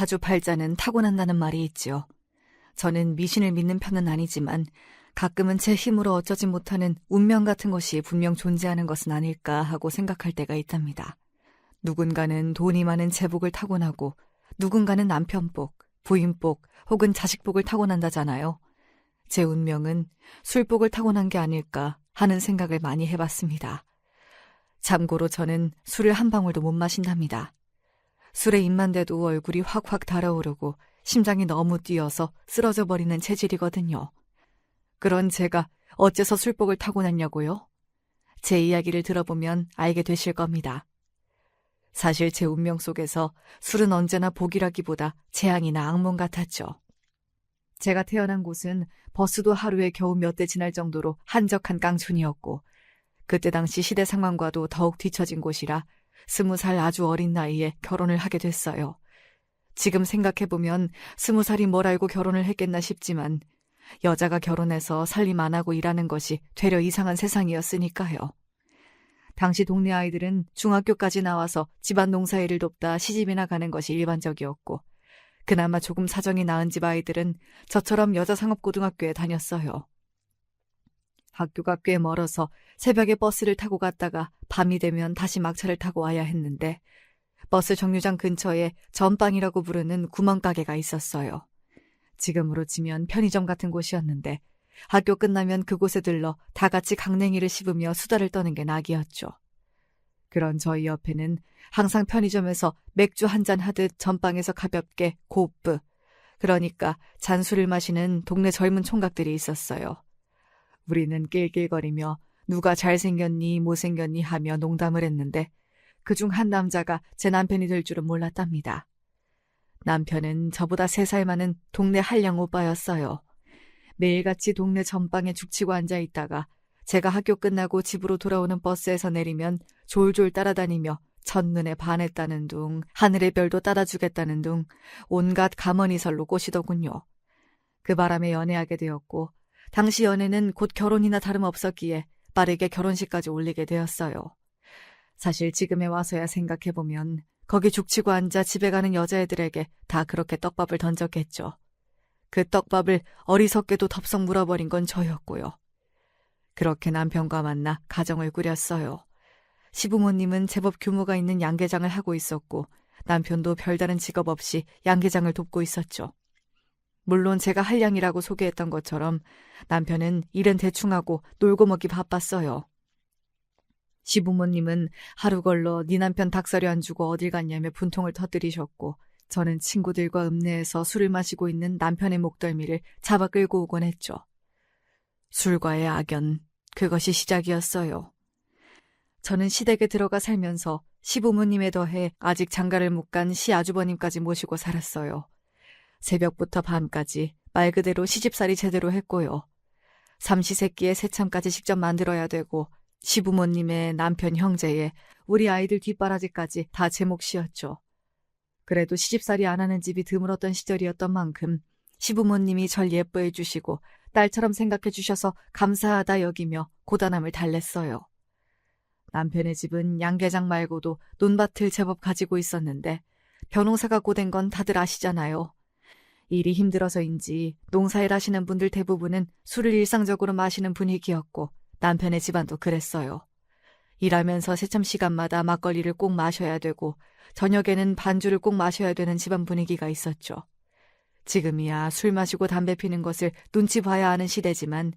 사주팔자는 타고난다는 말이 있지요. 저는 미신을 믿는 편은 아니지만 가끔은 제 힘으로 어쩌지 못하는 운명 같은 것이 분명 존재하는 것은 아닐까 하고 생각할 때가 있답니다. 누군가는 돈이 많은 제복을 타고나고 누군가는 남편복, 부인복 혹은 자식복을 타고난다잖아요. 제 운명은 술복을 타고난 게 아닐까 하는 생각을 많이 해봤습니다. 참고로 저는 술을 한 방울도 못 마신답니다. 술에 입만 대도 얼굴이 확확 달아오르고 심장이 너무 뛰어서 쓰러져 버리는 체질이거든요. 그런 제가 어째서 술복을 타고났냐고요? 제 이야기를 들어보면 알게 되실 겁니다. 사실 제 운명 속에서 술은 언제나 복이라기보다 재앙이나 악몽 같았죠. 제가 태어난 곳은 버스도 하루에 겨우 몇 대 지날 정도로 한적한 깡촌이었고 그때 당시 시대 상황과도 더욱 뒤처진 곳이라 20살 아주 어린 나이에 결혼을 하게 됐어요. 지금 생각해보면 20살이 뭘 알고 결혼을 했겠나 싶지만 여자가 결혼해서 살림 안 하고 일하는 것이 되려 이상한 세상이었으니까요. 당시 동네 아이들은 중학교까지 나와서 집안 농사일을 돕다 시집이나 가는 것이 일반적이었고 그나마 조금 사정이 나은 집 아이들은 저처럼 여자상업고등학교에 다녔어요. 학교가 꽤 멀어서 새벽에 버스를 타고 갔다가 밤이 되면 다시 막차를 타고 와야 했는데 버스 정류장 근처에 전빵이라고 부르는 구멍가게가 있었어요. 지금으로 치면 편의점 같은 곳이었는데 학교 끝나면 그곳에 들러 다 같이 강냉이를 씹으며 수다를 떠는 게 낙이었죠. 그런 저희 옆에는 항상 편의점에서 맥주 한잔 하듯 전빵에서 가볍게 고프, 그러니까 잔술을 마시는 동네 젊은 총각들이 있었어요. 우리는 낄낄거리며 누가 잘생겼니 못생겼니 하며 농담을 했는데 그중 한 남자가 제 남편이 될 줄은 몰랐답니다. 남편은 저보다 3살 많은 동네 한량 오빠였어요. 매일같이 동네 전방에 죽치고 앉아있다가 제가 학교 끝나고 집으로 돌아오는 버스에서 내리면 졸졸 따라다니며 첫눈에 반했다는 둥, 하늘의 별도 따라주겠다는 둥 온갖 가머니설로 꼬시더군요. 그 바람에 연애하게 되었고 당시 연애는 곧 결혼이나 다름없었기에 빠르게 결혼식까지 올리게 되었어요. 사실 지금에 와서야 생각해보면 거기 죽치고 앉아 집에 가는 여자애들에게 다 그렇게 떡밥을 던졌겠죠. 그 떡밥을 어리석게도 덥석 물어버린 건 저였고요. 그렇게 남편과 만나 가정을 꾸렸어요. 시부모님은 제법 규모가 있는 양계장을 하고 있었고 남편도 별다른 직업 없이 양계장을 돕고 있었죠. 물론 제가 한량이라고 소개했던 것처럼 남편은 일은 대충하고 놀고 먹기 바빴어요. 시부모님은 하루 걸러 네 남편 닭사료 안 주고 어딜 갔냐며 분통을 터뜨리셨고 저는 친구들과 읍내에서 술을 마시고 있는 남편의 목덜미를 잡아 끌고 오곤 했죠. 술과의 악연, 그것이 시작이었어요. 저는 시댁에 들어가 살면서 시부모님에 더해 아직 장가를 못 간 시아주버님까지 모시고 살았어요. 새벽부터 밤까지 말 그대로 시집살이 제대로 했고요. 삼시세끼에 새참까지 직접 만들어야 되고 시부모님의 남편 형제의 우리 아이들 뒷바라지까지 다 제 몫이었죠. 그래도 시집살이 안 하는 집이 드물었던 시절이었던 만큼 시부모님이 절 예뻐해 주시고 딸처럼 생각해 주셔서 감사하다 여기며 고단함을 달랬어요. 남편의 집은 양계장 말고도 논밭을 제법 가지고 있었는데 벼농사가 고된 건 다들 아시잖아요. 일이 힘들어서인지 농사일 하시는 분들 대부분은 술을 일상적으로 마시는 분위기였고 남편의 집안도 그랬어요. 일하면서 새참 시간마다 막걸리를 꼭 마셔야 되고 저녁에는 반주를 꼭 마셔야 되는 집안 분위기가 있었죠. 지금이야 술 마시고 담배 피는 것을 눈치 봐야 하는 시대지만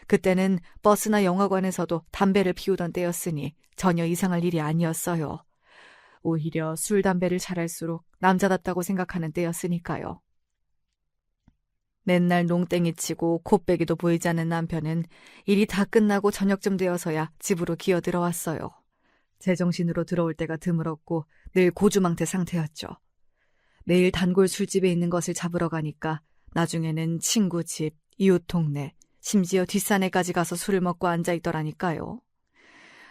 그때는 버스나 영화관에서도 담배를 피우던 때였으니 전혀 이상할 일이 아니었어요. 오히려 술, 담배를 잘할수록 남자답다고 생각하는 때였으니까요. 맨날 농땡이 치고 코빼기도 보이지 않는 남편은 일이 다 끝나고 저녁쯤 되어서야 집으로 기어 들어왔어요. 제정신으로 들어올 때가 드물었고 늘 고주망태 상태였죠. 매일 단골 술집에 있는 것을 잡으러 가니까 나중에는 친구 집, 이웃 동네, 심지어 뒷산에까지 가서 술을 먹고 앉아있더라니까요.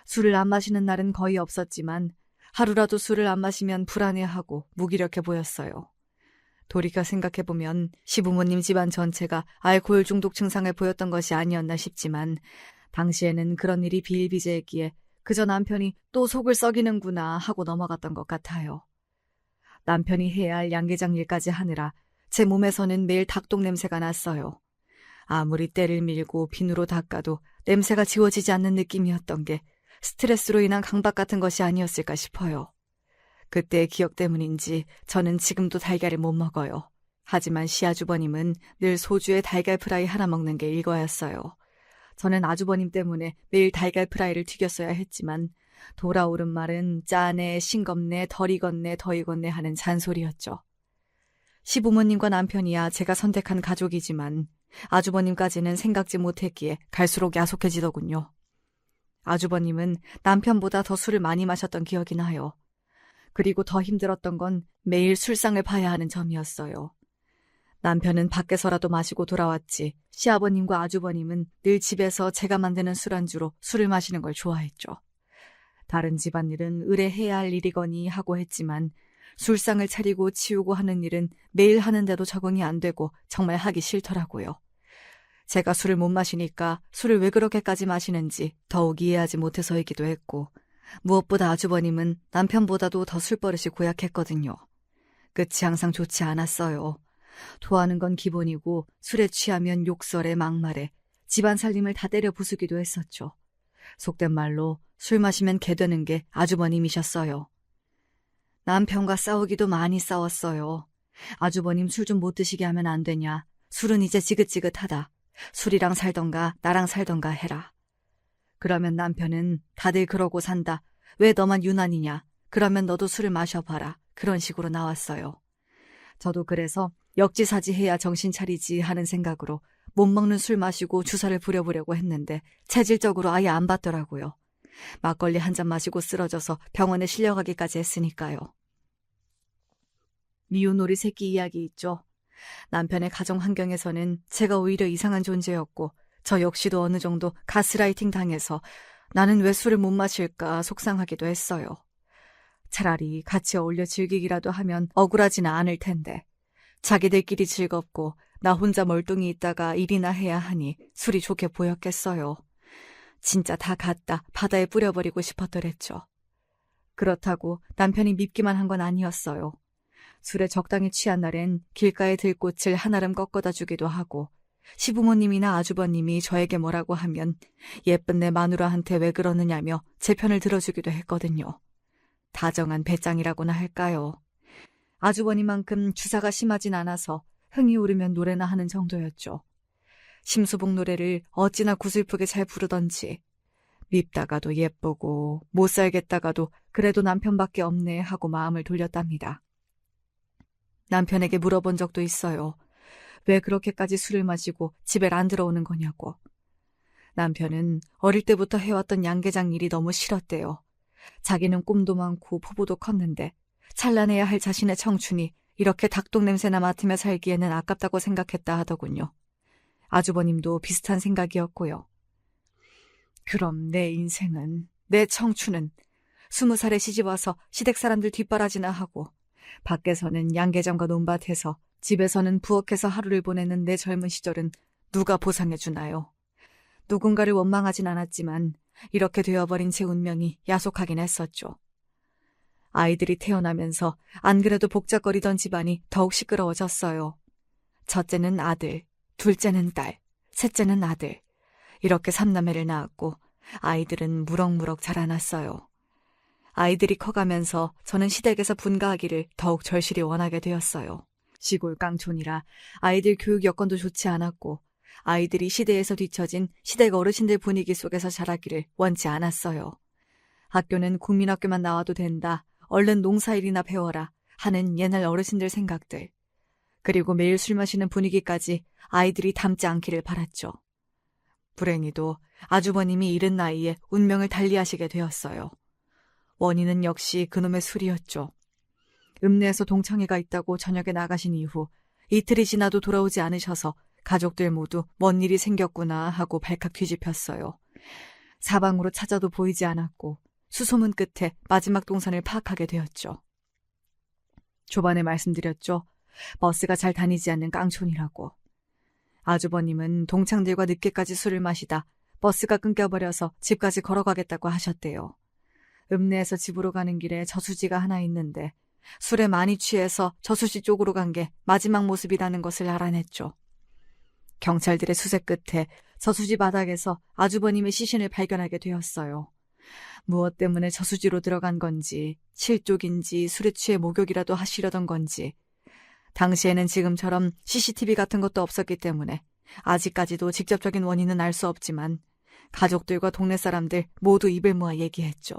술을 안 마시는 날은 거의 없었지만 하루라도 술을 안 마시면 불안해하고 무기력해 보였어요. 돌이켜 생각해보면 시부모님 집안 전체가 알코올 중독 증상을 보였던 것이 아니었나 싶지만 당시에는 그런 일이 비일비재했기에 그저 남편이 또 속을 썩이는구나 하고 넘어갔던 것 같아요. 남편이 해야 할 양계장 일까지 하느라 제 몸에서는 매일 닭똥 냄새가 났어요. 아무리 때를 밀고 비누로 닦아도 냄새가 지워지지 않는 느낌이었던 게 스트레스로 인한 강박 같은 것이 아니었을까 싶어요. 그때의 기억 때문인지 저는 지금도 달걀을 못 먹어요. 하지만 시아주버님은 늘 소주에 달걀 프라이 하나 먹는 게 일과였어요. 저는 아주버님 때문에 매일 달걀 프라이를 튀겼어야 했지만 돌아오른 말은 짜네, 싱겁네, 덜 익었네, 더 익었네 하는 잔소리였죠. 시부모님과 남편이야 제가 선택한 가족이지만 아주버님까지는 생각지 못했기에 갈수록 야속해지더군요. 아주버님은 남편보다 더 술을 많이 마셨던 기억이 나요. 그리고 더 힘들었던 건 매일 술상을 봐야 하는 점이었어요. 남편은 밖에서라도 마시고 돌아왔지 시아버님과 아주버님은 늘 집에서 제가 만드는 술안주로 술을 마시는 걸 좋아했죠. 다른 집안일은 의뢰해야 할 일이거니 하고 했지만 술상을 차리고 치우고 하는 일은 매일 하는데도 적응이 안 되고 정말 하기 싫더라고요. 제가 술을 못 마시니까 술을 왜 그렇게까지 마시는지 더욱 이해하지 못해서이기도 했고 무엇보다 아주버님은 남편보다도 더 술버릇이 고약했거든요. 끝이 항상 좋지 않았어요. 토하는 건 기본이고 술에 취하면 욕설에 막말에 집안 살림을 다 때려 부수기도 했었죠. 속된 말로 술 마시면 개 되는 게 아주버님이셨어요. 남편과 싸우기도 많이 싸웠어요. 아주버님 술 좀 못 드시게 하면 안 되냐. 술은 이제 지긋지긋하다. 술이랑 살던가 나랑 살던가 해라. 그러면 남편은 다들 그러고 산다. 왜 너만 유난이냐. 그러면 너도 술을 마셔봐라. 그런 식으로 나왔어요. 저도 그래서 역지사지해야 정신 차리지 하는 생각으로 못 먹는 술 마시고 주사를 부려보려고 했는데 체질적으로 아예 안 받더라고요. 막걸리 한 잔 마시고 쓰러져서 병원에 실려가기까지 했으니까요. 미운 오리 새끼 이야기 있죠. 남편의 가정 환경에서는 제가 오히려 이상한 존재였고 저 역시도 어느 정도 가스라이팅 당해서 나는 왜 술을 못 마실까 속상하기도 했어요. 차라리 같이 어울려 즐기기라도 하면 억울하지는 않을 텐데 자기들끼리 즐겁고 나 혼자 멀뚱히 있다가 일이나 해야 하니 술이 좋게 보였겠어요. 진짜 다 갖다 바다에 뿌려버리고 싶었더랬죠. 그렇다고 남편이 밉기만 한 건 아니었어요. 술에 적당히 취한 날엔 길가의 들꽃을 한아름 꺾어다 주기도 하고 시부모님이나 아주버님이 저에게 뭐라고 하면 예쁜 내 마누라한테 왜 그러느냐며 제 편을 들어주기도 했거든요. 다정한 배짱이라고나 할까요. 아주버님만큼 주사가 심하진 않아서 흥이 오르면 노래나 하는 정도였죠. 심수봉 노래를 어찌나 구슬프게 잘 부르던지 밉다가도 예쁘고 못 살겠다가도 그래도 남편밖에 없네 하고 마음을 돌렸답니다. 남편에게 물어본 적도 있어요. 왜 그렇게까지 술을 마시고 집에 안 들어오는 거냐고. 남편은 어릴 때부터 해왔던 양계장 일이 너무 싫었대요. 자기는 꿈도 많고 포부도 컸는데 찬란해야 할 자신의 청춘이 이렇게 닭똥 냄새나 맡으며 살기에는 아깝다고 생각했다 하더군요. 아주버님도 비슷한 생각이었고요. 그럼 내 인생은, 내 청춘은 20살에 시집와서 시댁 사람들 뒷바라지나 하고 밖에서는 양계장과 논밭에서 집에서는 부엌에서 하루를 보내는 내 젊은 시절은 누가 보상해 주나요? 누군가를 원망하진 않았지만 이렇게 되어버린 제 운명이 야속하긴 했었죠. 아이들이 태어나면서 안 그래도 복잡거리던 집안이 더욱 시끄러워졌어요. 첫째는 아들, 둘째는 딸, 셋째는 아들. 이렇게 3남매를 낳았고 아이들은 무럭무럭 자라났어요. 아이들이 커가면서 저는 시댁에서 분가하기를 더욱 절실히 원하게 되었어요. 시골 깡촌이라 아이들 교육 여건도 좋지 않았고 아이들이 시대에서 뒤처진 시댁 어르신들 분위기 속에서 자라기를 원치 않았어요. 학교는 국민학교만 나와도 된다. 얼른 농사일이나 배워라 하는 옛날 어르신들 생각들. 그리고 매일 술 마시는 분위기까지 아이들이 닮지 않기를 바랐죠. 불행히도 아주버님이 이른 나이에 운명을 달리하시게 되었어요. 원인은 역시 그놈의 술이었죠. 읍내에서 동창회가 있다고 저녁에 나가신 이후 이틀이 지나도 돌아오지 않으셔서 가족들 모두 뭔 일이 생겼구나 하고 발칵 뒤집혔어요. 사방으로 찾아도 보이지 않았고 수소문 끝에 마지막 동선을 파악하게 되었죠. 초반에 말씀드렸죠. 버스가 잘 다니지 않는 깡촌이라고. 아주버님은 동창들과 늦게까지 술을 마시다 버스가 끊겨버려서 집까지 걸어가겠다고 하셨대요. 읍내에서 집으로 가는 길에 저수지가 하나 있는데 술에 많이 취해서 저수지 쪽으로 간 게 마지막 모습이라는 것을 알아냈죠. 경찰들의 수색 끝에 저수지 바닥에서 아주버님의 시신을 발견하게 되었어요. 무엇 때문에 저수지로 들어간 건지, 실족인지 술에 취해 목욕이라도 하시려던 건지. 당시에는 지금처럼 CCTV 같은 것도 없었기 때문에 아직까지도 직접적인 원인은 알 수 없지만 가족들과 동네 사람들 모두 입을 모아 얘기했죠.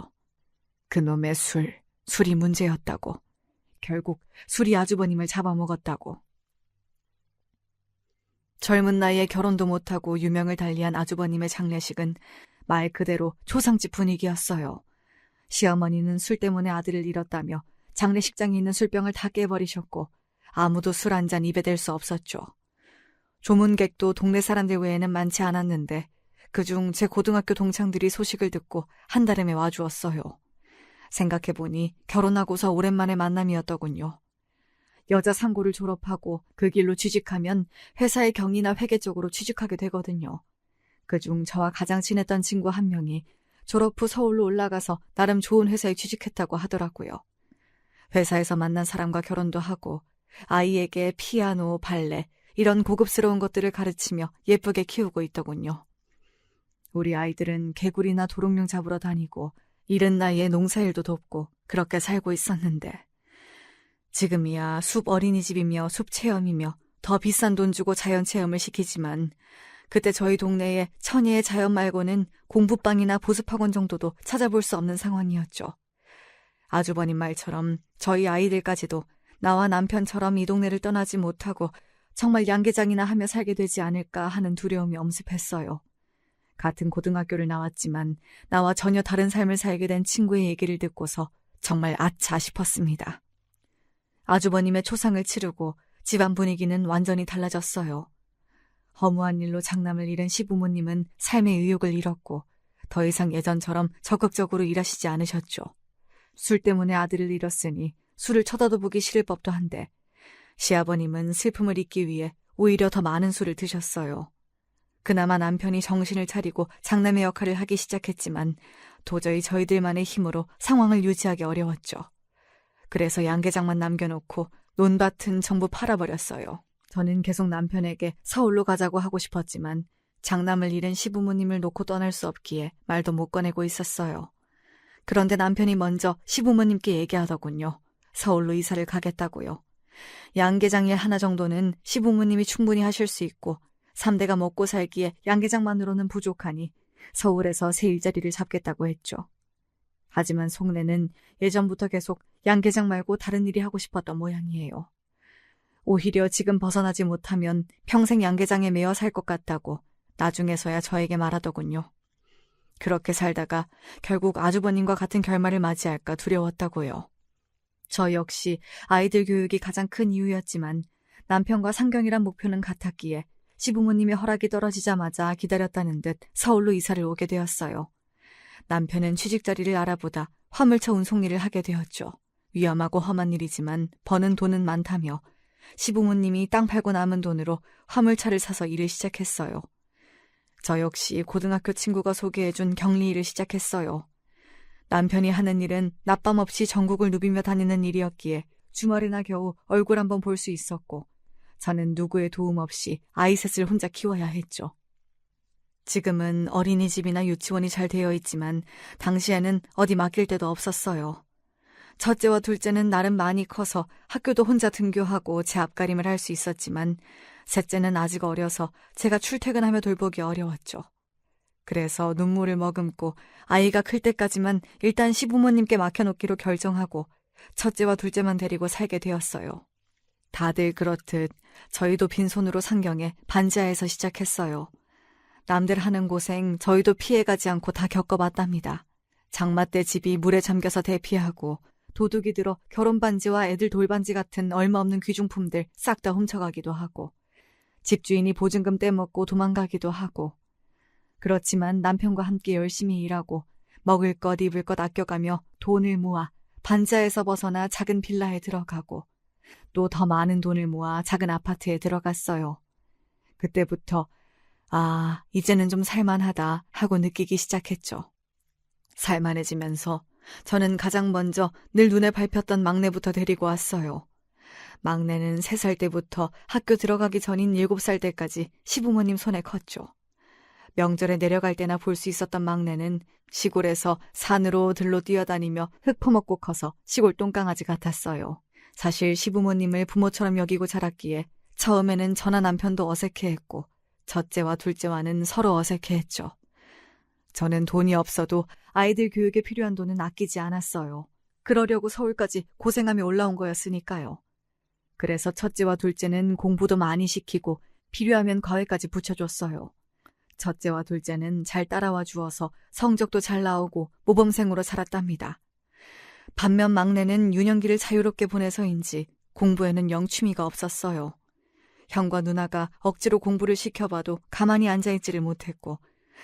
그놈의 술이 문제였다고. 결국 술이 아주버님을 잡아먹었다고. 젊은 나이에 결혼도 못하고 유명을 달리한 아주버님의 장례식은 말 그대로 초상집 분위기였어요. 시어머니는 술 때문에 아들을 잃었다며 장례식장에 있는 술병을 다 깨버리셨고 아무도 술 한 잔 입에 댈 수 없었죠. 조문객도 동네 사람들 외에는 많지 않았는데 그중 제 고등학교 동창들이 소식을 듣고 한달음에 와주었어요. 생각해보니 결혼하고서 오랜만에 만남이었더군요. 여자 상고를 졸업하고 그 길로 취직하면 회사의 경리나 회계 쪽으로 취직하게 되거든요. 그중 저와 가장 친했던 친구 한 명이 졸업 후 서울로 올라가서 나름 좋은 회사에 취직했다고 하더라고요. 회사에서 만난 사람과 결혼도 하고 아이에게 피아노, 발레 이런 고급스러운 것들을 가르치며 예쁘게 키우고 있더군요. 우리 아이들은 개구리나 도롱뇽 잡으러 다니고 이른 나이에 농사일도 돕고 그렇게 살고 있었는데 지금이야 숲 어린이집이며 숲 체험이며 더 비싼 돈 주고 자연 체험을 시키지만 그때 저희 동네에 천혜의 자연 말고는 공부방이나 보습학원 정도도 찾아볼 수 없는 상황이었죠. 아주버님 말처럼 저희 아이들까지도 나와 남편처럼 이 동네를 떠나지 못하고 정말 양계장이나 하며 살게 되지 않을까 하는 두려움이 엄습했어요. 같은 고등학교를 나왔지만 나와 전혀 다른 삶을 살게 된 친구의 얘기를 듣고서 정말 아차 싶었습니다. 아주버님의 초상을 치르고 집안 분위기는 완전히 달라졌어요. 허무한 일로 장남을 잃은 시부모님은 삶의 의욕을 잃었고 더 이상 예전처럼 적극적으로 일하시지 않으셨죠. 술 때문에 아들을 잃었으니 술을 쳐다도 보기 싫을 법도 한데 시아버님은 슬픔을 잊기 위해 오히려 더 많은 술을 드셨어요. 그나마 남편이 정신을 차리고 장남의 역할을 하기 시작했지만 도저히 저희들만의 힘으로 상황을 유지하기 어려웠죠. 그래서 양계장만 남겨놓고 논밭은 전부 팔아버렸어요. 저는 계속 남편에게 서울로 가자고 하고 싶었지만 장남을 잃은 시부모님을 놓고 떠날 수 없기에 말도 못 꺼내고 있었어요. 그런데 남편이 먼저 시부모님께 얘기하더군요. 서울로 이사를 가겠다고요. 양계장 일 하나 정도는 시부모님이 충분히 하실 수 있고 3대가 먹고 살기에 양계장만으로는 부족하니 서울에서 새 일자리를 잡겠다고 했죠. 하지만 속내는 예전부터 계속 양계장 말고 다른 일이 하고 싶었던 모양이에요. 오히려 지금 벗어나지 못하면 평생 양계장에 매여 살 것 같다고 나중에서야 저에게 말하더군요. 그렇게 살다가 결국 아주버님과 같은 결말을 맞이할까 두려웠다고요. 저 역시 아이들 교육이 가장 큰 이유였지만 남편과 상경이란 목표는 같았기에 시부모님의 허락이 떨어지자마자 기다렸다는 듯 서울로 이사를 오게 되었어요. 남편은 취직 자리를 알아보다 화물차 운송 일을 하게 되었죠. 위험하고 험한 일이지만 버는 돈은 많다며 시부모님이 땅 팔고 남은 돈으로 화물차를 사서 일을 시작했어요. 저 역시 고등학교 친구가 소개해준 격리 일을 시작했어요. 남편이 하는 일은 낮밤 없이 전국을 누비며 다니는 일이었기에 주말이나 겨우 얼굴 한번 볼 수 있었고 저는 누구의 도움 없이 아이 셋을 혼자 키워야 했죠. 지금은 어린이집이나 유치원이 잘 되어 있지만 당시에는 어디 맡길 데도 없었어요. 첫째와 둘째는 나름 많이 커서 학교도 혼자 등교하고 제 앞가림을 할 수 있었지만 셋째는 아직 어려서 제가 출퇴근하며 돌보기 어려웠죠. 그래서 눈물을 머금고 아이가 클 때까지만 일단 시부모님께 맡겨놓기로 결정하고 첫째와 둘째만 데리고 살게 되었어요. 다들 그렇듯 저희도 빈손으로 상경에 반지하에서 시작했어요. 남들 하는 고생 저희도 피해가지 않고 다 겪어봤답니다. 장마 때 집이 물에 잠겨서 대피하고 도둑이 들어 결혼반지와 애들 돌반지 같은 얼마없는 귀중품들 싹 다 훔쳐가기도 하고 집주인이 보증금 떼먹고 도망가기도 하고 그렇지만 남편과 함께 열심히 일하고 먹을 것 입을 것 아껴가며 돈을 모아 반지하에서 벗어나 작은 빌라에 들어가고 또 더 많은 돈을 모아 작은 아파트에 들어갔어요. 그때부터 이제는 좀 살만하다 하고 느끼기 시작했죠. 살만해지면서 저는 가장 먼저 늘 눈에 밟혔던 막내부터 데리고 왔어요. 막내는 3살 때부터 학교 들어가기 전인 7살 때까지 시부모님 손에 컸죠. 명절에 내려갈 때나 볼 수 있었던 막내는 시골에서 산으로 들로 뛰어다니며 흙 퍼먹고 커서 시골 똥강아지 같았어요. 사실 시부모님을 부모처럼 여기고 자랐기에 처음에는 저나 남편도 어색해했고 첫째와 둘째와는 서로 어색해했죠. 저는 돈이 없어도 아이들 교육에 필요한 돈은 아끼지 않았어요. 그러려고 서울까지 고생하며 올라온 거였으니까요. 그래서 첫째와 둘째는 공부도 많이 시키고 필요하면 과외까지 붙여줬어요. 첫째와 둘째는 잘 따라와 주어서 성적도 잘 나오고 모범생으로 자랐답니다. 반면 막내는 유년기를 자유롭게 보내서인지 공부에는 영 취미가 없었어요. 형과 누나가 억지로 공부를 시켜봐도 가만히 앉아있지를 못했고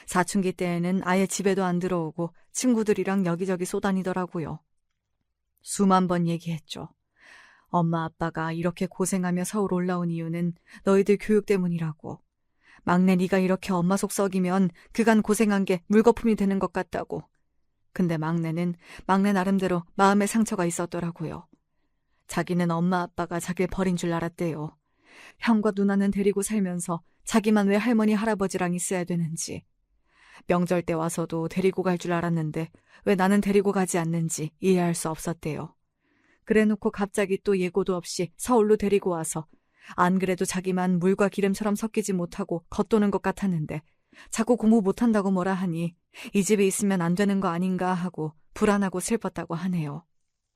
사춘기 때에는 아예 집에도 안 들어오고 친구들이랑 여기저기 쏘다니더라고요. 수만 번 얘기했죠. 엄마 아빠가 이렇게 고생하며 서울 올라온 이유는 너희들 교육 때문이라고. 막내 네가 이렇게 엄마 속 썩이면 그간 고생한 게 물거품이 되는 것 같다고. 근데 막내는 막내 나름대로 마음의 상처가 있었더라고요. 자기는 엄마 아빠가 자기를 버린 줄 알았대요. 형과 누나는 데리고 살면서 자기만 왜 할머니 할아버지랑 있어야 되는지. 명절 때 와서도 데리고 갈 줄 알았는데 왜 나는 데리고 가지 않는지 이해할 수 없었대요. 그래놓고 갑자기 또 예고도 없이 서울로 데리고 와서 안 그래도 자기만 물과 기름처럼 섞이지 못하고 겉도는 것 같았는데 자꾸 공부 못한다고 뭐라 하니 이 집에 있으면 안 되는 거 아닌가 하고 불안하고 슬펐다고 하네요.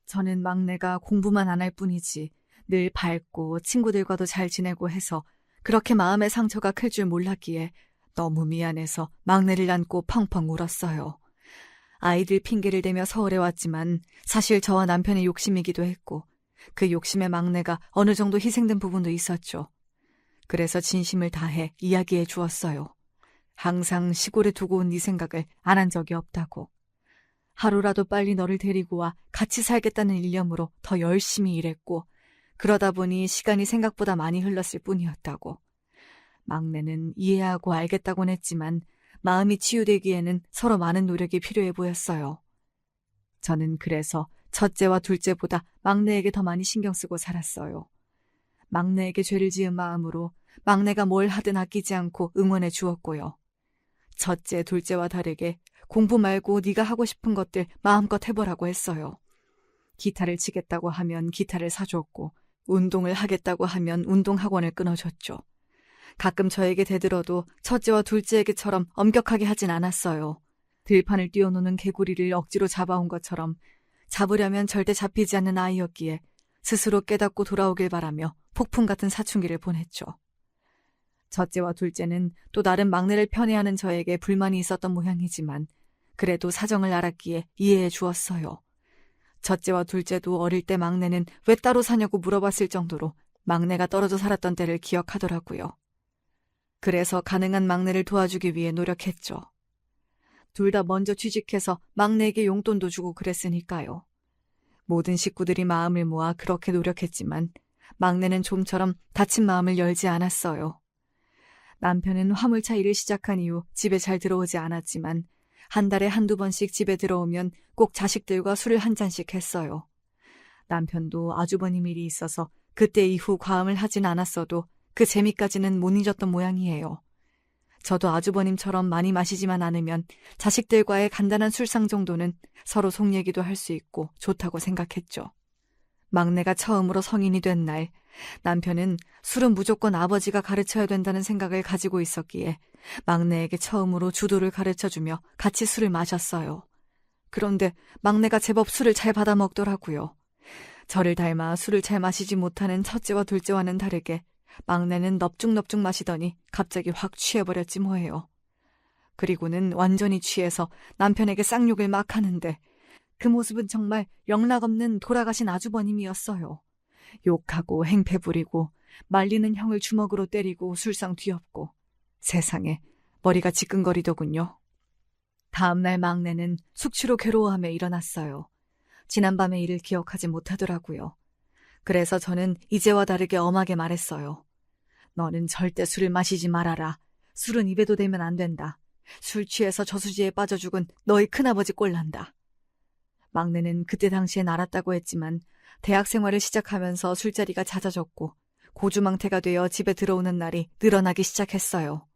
저는 막내가 공부만 안 할 뿐이지 늘 밝고 친구들과도 잘 지내고 해서 그렇게 마음의 상처가 클 줄 몰랐기에 너무 미안해서 막내를 안고 펑펑 울었어요. 아이들 핑계를 대며 서울에 왔지만 사실 저와 남편의 욕심이기도 했고 그 욕심에 막내가 어느 정도 희생된 부분도 있었죠. 그래서 진심을 다해 이야기해 주었어요. 항상 시골에 두고 온 네 생각을 안 한 적이 없다고. 하루라도 빨리 너를 데리고 와 같이 살겠다는 일념으로 더 열심히 일했고 그러다 보니 시간이 생각보다 많이 흘렀을 뿐이었다고. 막내는 이해하고 알겠다곤 했지만 마음이 치유되기에는 서로 많은 노력이 필요해 보였어요. 저는 그래서 첫째와 둘째보다 막내에게 더 많이 신경 쓰고 살았어요. 막내에게 죄를 지은 마음으로 막내가 뭘 하든 아끼지 않고 응원해 주었고요. 첫째, 둘째와 다르게 공부 말고 네가 하고 싶은 것들 마음껏 해보라고 했어요. 기타를 치겠다고 하면 기타를 사줬고 운동을 하겠다고 하면 운동학원을 끊어줬죠. 가끔 저에게 대들어도 첫째와 둘째에게처럼 엄격하게 하진 않았어요. 들판을 뛰어노는 개구리를 억지로 잡아온 것처럼 잡으려면 절대 잡히지 않는 아이였기에 스스로 깨닫고 돌아오길 바라며 폭풍 같은 사춘기를 보냈죠. 첫째와 둘째는 또 다른 막내를 편애하는 저에게 불만이 있었던 모양이지만 그래도 사정을 알았기에 이해해 주었어요. 첫째와 둘째도 어릴 때 막내는 왜 따로 사냐고 물어봤을 정도로 막내가 떨어져 살았던 때를 기억하더라고요. 그래서 가능한 막내를 도와주기 위해 노력했죠. 둘 다 먼저 취직해서 막내에게 용돈도 주고 그랬으니까요. 모든 식구들이 마음을 모아 그렇게 노력했지만 막내는 좀처럼 다친 마음을 열지 않았어요. 남편은 화물차 일을 시작한 이후 집에 잘 들어오지 않았지만 한 달에 한두 번씩 집에 들어오면 꼭 자식들과 술을 한 잔씩 했어요. 남편도 아주버님 일이 있어서 그때 이후 과음을 하진 않았어도 그 재미까지는 못 잊었던 모양이에요. 저도 아주버님처럼 많이 마시지만 않으면 자식들과의 간단한 술상 정도는 서로 속 얘기도 할 수 있고 좋다고 생각했죠. 막내가 처음으로 성인이 된 날, 남편은 술은 무조건 아버지가 가르쳐야 된다는 생각을 가지고 있었기에 막내에게 처음으로 주도를 가르쳐주며 같이 술을 마셨어요. 그런데 막내가 제법 술을 잘 받아 먹더라고요. 저를 닮아 술을 잘 마시지 못하는 첫째와 둘째와는 다르게 막내는 넙죽넙죽 마시더니 갑자기 확 취해버렸지 뭐예요. 그리고는 완전히 취해서 남편에게 쌍욕을 막 하는데 그 모습은 정말 영락없는 돌아가신 아주버님이었어요. 욕하고 행패 부리고 말리는 형을 주먹으로 때리고 술상 뒤엎고 세상에 머리가 지끈거리더군요. 다음날 막내는 숙취로 괴로워하며 일어났어요. 지난밤의 일을 기억하지 못하더라고요. 그래서 저는 이제와 다르게 엄하게 말했어요. 너는 절대 술을 마시지 말아라. 술은 입에도 대면 안 된다. 술 취해서 저수지에 빠져 죽은 너희 큰아버지 꼴난다. 막내는 그때 당시엔 알았다고 했지만 대학 생활을 시작하면서 술자리가 잦아졌고 고주망태가 되어 집에 들어오는 날이 늘어나기 시작했어요.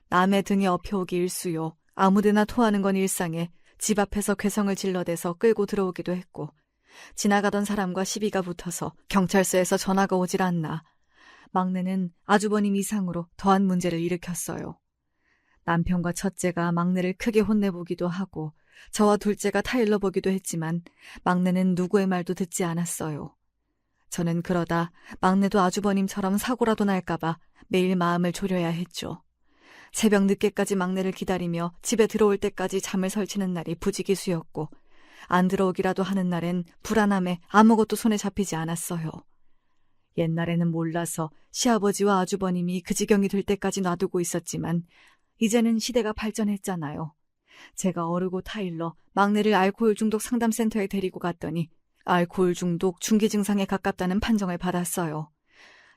남의 등에 엎혀오기 일쑤요. 아무데나 토하는 건 일상에 집 앞에서 괴성을 질러대서 끌고 들어오기도 했고 지나가던 사람과 시비가 붙어서 경찰서에서 전화가 오질 않나 막내는 아주버님 이상으로 더한 문제를 일으켰어요. 남편과 첫째가 막내를 크게 혼내보기도 하고 저와 둘째가 타일러 보기도 했지만 막내는 누구의 말도 듣지 않았어요. 저는 그러다 막내도 아주버님처럼 사고라도 날까봐 매일 마음을 졸여야 했죠. 새벽 늦게까지 막내를 기다리며 집에 들어올 때까지 잠을 설치는 날이 부지기수였고 안 들어오기라도 하는 날엔 불안함에 아무것도 손에 잡히지 않았어요. 옛날에는 몰라서 시아버지와 아주버님이 그 지경이 될 때까지 놔두고 있었지만 이제는 시대가 발전했잖아요. 제가 어르고 타일러 막내를 알코올 중독 상담센터에 데리고 갔더니 알코올 중독 중기 증상에 가깝다는 판정을 받았어요.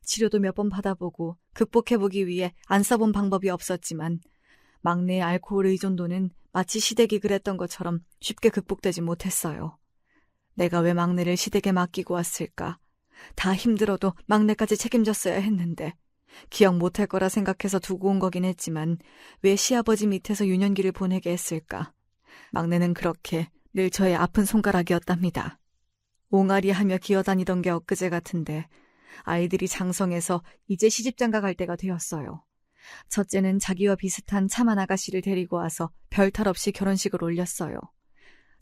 치료도 몇 번 받아보고 극복해보기 위해 안 써본 방법이 없었지만 막내의 알코올 의존도는 마치 시댁이 그랬던 것처럼 쉽게 극복되지 못했어요. 내가 왜 막내를 시댁에 맡기고 왔을까? 다 힘들어도 막내까지 책임졌어야 했는데 기억 못할 거라 생각해서 두고 온 거긴 했지만 왜 시아버지 밑에서 유년기를 보내게 했을까? 막내는 그렇게 늘 저의 아픈 손가락이었답니다. 옹알이하며 기어다니던 게 엊그제 같은데 아이들이 장성해서 이제 시집장가 갈 때가 되었어요. 첫째는 자기와 비슷한 참한 아가씨를 데리고 와서 별탈 없이 결혼식을 올렸어요.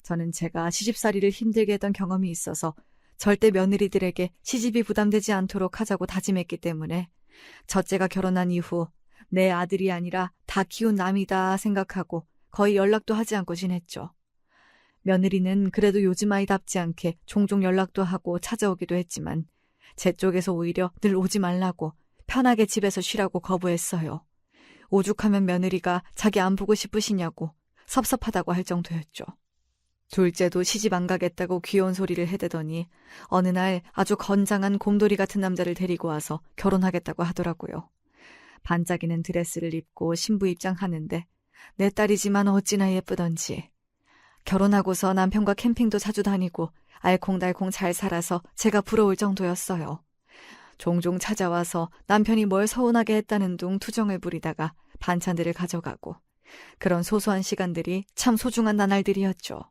저는 제가 시집살이를 힘들게 했던 경험이 있어서 절대 며느리들에게 시집이 부담되지 않도록 하자고 다짐했기 때문에 첫째가 결혼한 이후 내 아들이 아니라 다 키운 남이다 생각하고 거의 연락도 하지 않고 지냈죠. 며느리는 그래도 요즘 아이답지 않게 종종 연락도 하고 찾아오기도 했지만 제 쪽에서 오히려 늘 오지 말라고 편하게 집에서 쉬라고 거부했어요. 오죽하면 며느리가 자기 안 보고 싶으시냐고 섭섭하다고 할 정도였죠. 둘째도 시집 안 가겠다고 귀여운 소리를 해대더니 어느 날 아주 건장한 곰돌이 같은 남자를 데리고 와서 결혼하겠다고 하더라고요. 반짝이는 드레스를 입고 신부 입장하는데 내 딸이지만 어찌나 예쁘던지. 결혼하고서 남편과 캠핑도 자주 다니고 알콩달콩 잘 살아서 제가 부러울 정도였어요. 종종 찾아와서 남편이 뭘 서운하게 했다는 둥 투정을 부리다가 반찬들을 가져가고 그런 소소한 시간들이 참 소중한 나날들이었죠.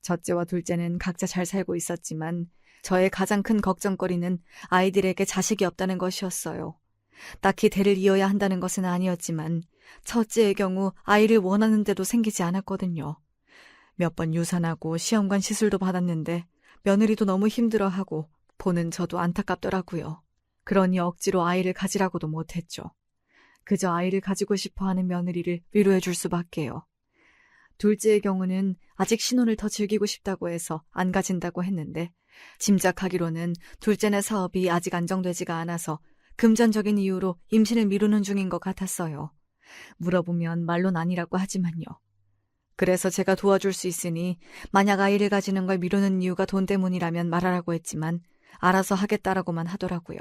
첫째와 둘째는 각자 잘 살고 있었지만 저의 가장 큰 걱정거리는 아이들에게 자식이 없다는 것이었어요. 딱히 대를 이어야 한다는 것은 아니었지만 첫째의 경우 아이를 원하는데도 생기지 않았거든요. 몇 번 유산하고 시험관 시술도 받았는데 며느리도 너무 힘들어하고 보는 저도 안타깝더라고요. 그러니 억지로 아이를 가지라고도 못했죠. 그저 아이를 가지고 싶어하는 며느리를 위로해 줄 수밖에요. 둘째의 경우는 아직 신혼을 더 즐기고 싶다고 해서 안 가진다고 했는데 짐작하기로는 둘째네 사업이 아직 안정되지가 않아서 금전적인 이유로 임신을 미루는 중인 것 같았어요. 물어보면 말론 아니라고 하지만요. 그래서 제가 도와줄 수 있으니 만약 아이를 가지는 걸 미루는 이유가 돈 때문이라면 말하라고 했지만 알아서 하겠다라고만 하더라고요.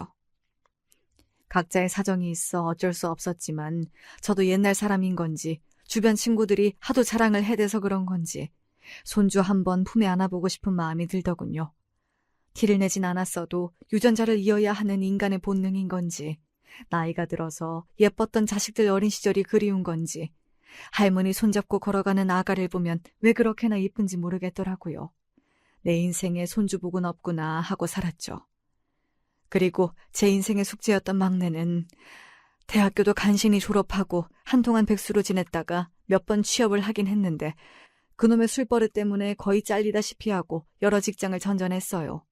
각자의 사정이 있어 어쩔 수 없었지만 저도 옛날 사람인 건지 주변 친구들이 하도 자랑을 해대서 그런 건지 손주 한번 품에 안아보고 싶은 마음이 들더군요. 티를 내진 않았어도 유전자를 이어야 하는 인간의 본능인 건지 나이가 들어서 예뻤던 자식들 어린 시절이 그리운 건지 할머니 손잡고 걸어가는 아가를 보면 왜 그렇게나 예쁜지 모르겠더라고요. 내 인생에 손주복은 없구나 하고 살았죠. 그리고 제 인생의 숙제였던 막내는 대학교도 간신히 졸업하고 한동안 백수로 지냈다가 몇 번 취업을 하긴 했는데 그놈의 술버릇 때문에 거의 잘리다시피 하고 여러 직장을 전전했어요.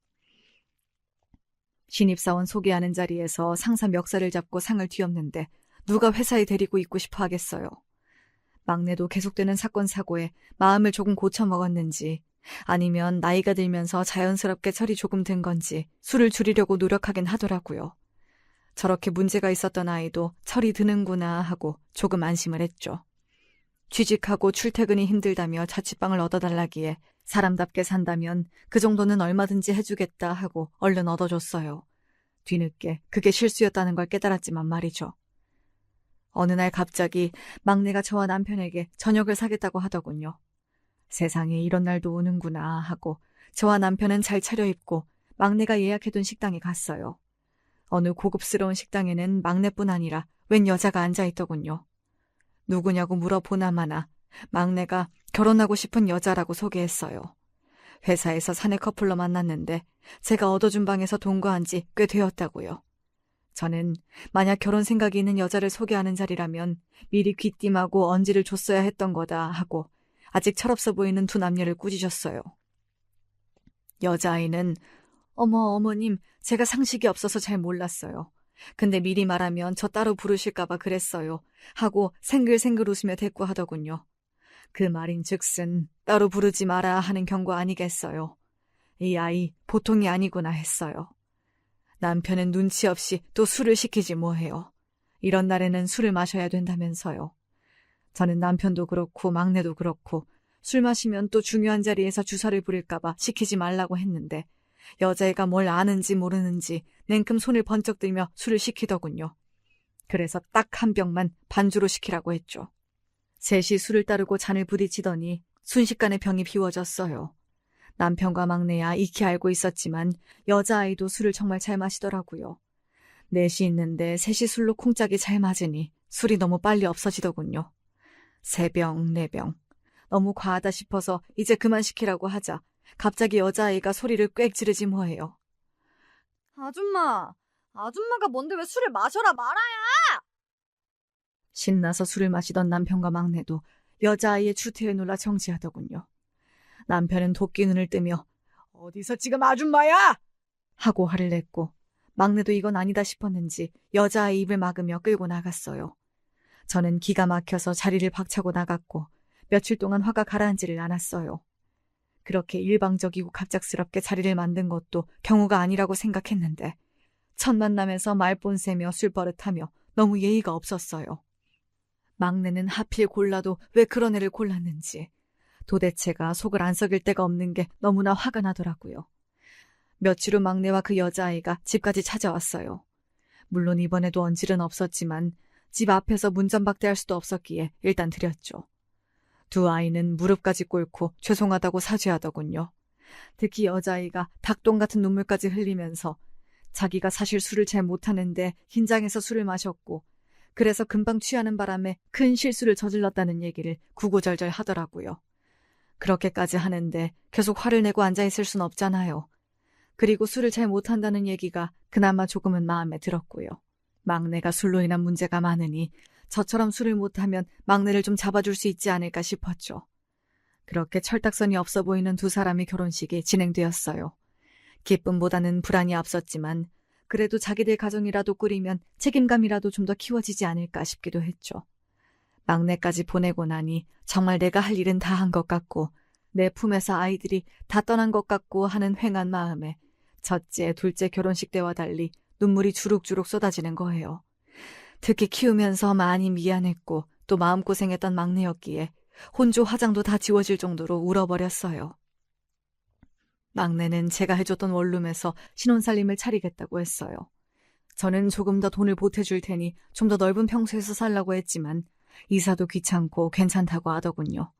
신입사원 소개하는 자리에서 상사 멱살을 잡고 상을 뒤엎는데 누가 회사에 데리고 있고 싶어 하겠어요. 막내도 계속되는 사건 사고에 마음을 조금 고쳐먹었는지 아니면 나이가 들면서 자연스럽게 철이 조금 든 건지 술을 줄이려고 노력하긴 하더라고요. 저렇게 문제가 있었던 아이도 철이 드는구나 하고 조금 안심을 했죠. 취직하고 출퇴근이 힘들다며 자취방을 얻어달라기에 사람답게 산다면 그 정도는 얼마든지 해주겠다 하고 얼른 얻어줬어요. 뒤늦게 그게 실수였다는 걸 깨달았지만 말이죠. 어느 날 갑자기 막내가 저와 남편에게 저녁을 사겠다고 하더군요. 세상에 이런 날도 오는구나 하고 저와 남편은 잘 차려입고 막내가 예약해둔 식당에 갔어요. 어느 고급스러운 식당에는 막내뿐 아니라 웬 여자가 앉아있더군요. 누구냐고 물어보나마나 막내가 결혼하고 싶은 여자라고 소개했어요. 회사에서 사내 커플로 만났는데 제가 얻어준 방에서 동거한 지 꽤 되었다고요. 저는 만약 결혼 생각이 있는 여자를 소개하는 자리라면 미리 귀띔하고 언지를 줬어야 했던 거다 하고 아직 철없어 보이는 두 남녀를 꾸짖었어요. 여자아이는 어머님, 제가 상식이 없어서 잘 몰랐어요. 근데 미리 말하면 저 따로 부르실까봐 그랬어요 하고 생글생글 웃으며 대꾸하더군요. 그 말인즉슨 따로 부르지 마라 하는 경고 아니겠어요. 이 아이 보통이 아니구나 했어요. 남편은 눈치 없이 또 술을 시키지 뭐해요. 이런 날에는 술을 마셔야 된다면서요. 저는 남편도 그렇고 막내도 그렇고 술 마시면 또 중요한 자리에서 주사를 부릴까봐 시키지 말라고 했는데 여자애가 뭘 아는지 모르는지 냉큼 손을 번쩍 들며 술을 시키더군요. 그래서 딱 한 병만 반주로 시키라고 했죠. 셋이 술을 따르고 잔을 부딪히더니 순식간에 병이 비워졌어요. 남편과 막내야 익히 알고 있었지만 여자아이도 술을 정말 잘 마시더라고요. 넷이 있는데 셋이 술로 콩짝이 잘 맞으니 술이 너무 빨리 없어지더군요. 3병, 4병. 너무 과하다 싶어서 이제 그만 시키라고 하자 갑자기 여자아이가 소리를 꽥 지르지 뭐해요. 아줌마가 뭔데 왜 술을 마셔라 말아야! 신나서 술을 마시던 남편과 막내도 여자아이의 추태에 놀라 정지하더군요. 남편은 도끼 눈을 뜨며 어디서 지금 아줌마야! 하고 화를 냈고 막내도 이건 아니다 싶었는지 여자아이 입을 막으며 끌고 나갔어요. 저는 기가 막혀서 자리를 박차고 나갔고 며칠 동안 화가 가라앉지를 않았어요. 그렇게 일방적이고 갑작스럽게 자리를 만든 것도 경우가 아니라고 생각했는데 첫 만남에서 말본세며 술버릇하며 너무 예의가 없었어요. 막내는 하필 골라도 왜 그런 애를 골랐는지 도대체가 속을 안 썩일 데가 없는 게 너무나 화가 나더라고요. 며칠 후 막내와 그 여자아이가 집까지 찾아왔어요. 물론 이번에도 언질은 없었지만 집 앞에서 문전박대할 수도 없었기에 일단 드렸죠. 두 아이는 무릎까지 꿇고 죄송하다고 사죄하더군요. 특히 여자아이가 닭똥 같은 눈물까지 흘리면서 자기가 사실 술을 잘 못하는데 긴장해서 술을 마셨고 그래서 금방 취하는 바람에 큰 실수를 저질렀다는 얘기를 구구절절 하더라고요. 그렇게까지 하는데 계속 화를 내고 앉아있을 순 없잖아요. 그리고 술을 잘 못한다는 얘기가 그나마 조금은 마음에 들었고요. 막내가 술로 인한 문제가 많으니 저처럼 술을 못하면 막내를 좀 잡아줄 수 있지 않을까 싶었죠. 그렇게 철딱선이 없어 보이는 두 사람의 결혼식이 진행되었어요. 기쁨보다는 불안이 앞섰지만 그래도 자기들 가정이라도 꾸리면 책임감이라도 좀 더 키워지지 않을까 싶기도 했죠. 막내까지 보내고 나니 정말 내가 할 일은 다 한 것 같고 내 품에서 아이들이 다 떠난 것 같고 하는 횡한 마음에 첫째, 둘째 결혼식 때와 달리 눈물이 주룩주룩 쏟아지는 거예요. 특히 키우면서 많이 미안했고 또 마음고생했던 막내였기에 혼주 화장도 다 지워질 정도로 울어버렸어요. 막내는 제가 해줬던 원룸에서 신혼살림을 차리겠다고 했어요. 저는 조금 더 돈을 보태줄 테니 좀 더 넓은 평수에서 살라고 했지만 이사도 귀찮고 괜찮다고 하더군요.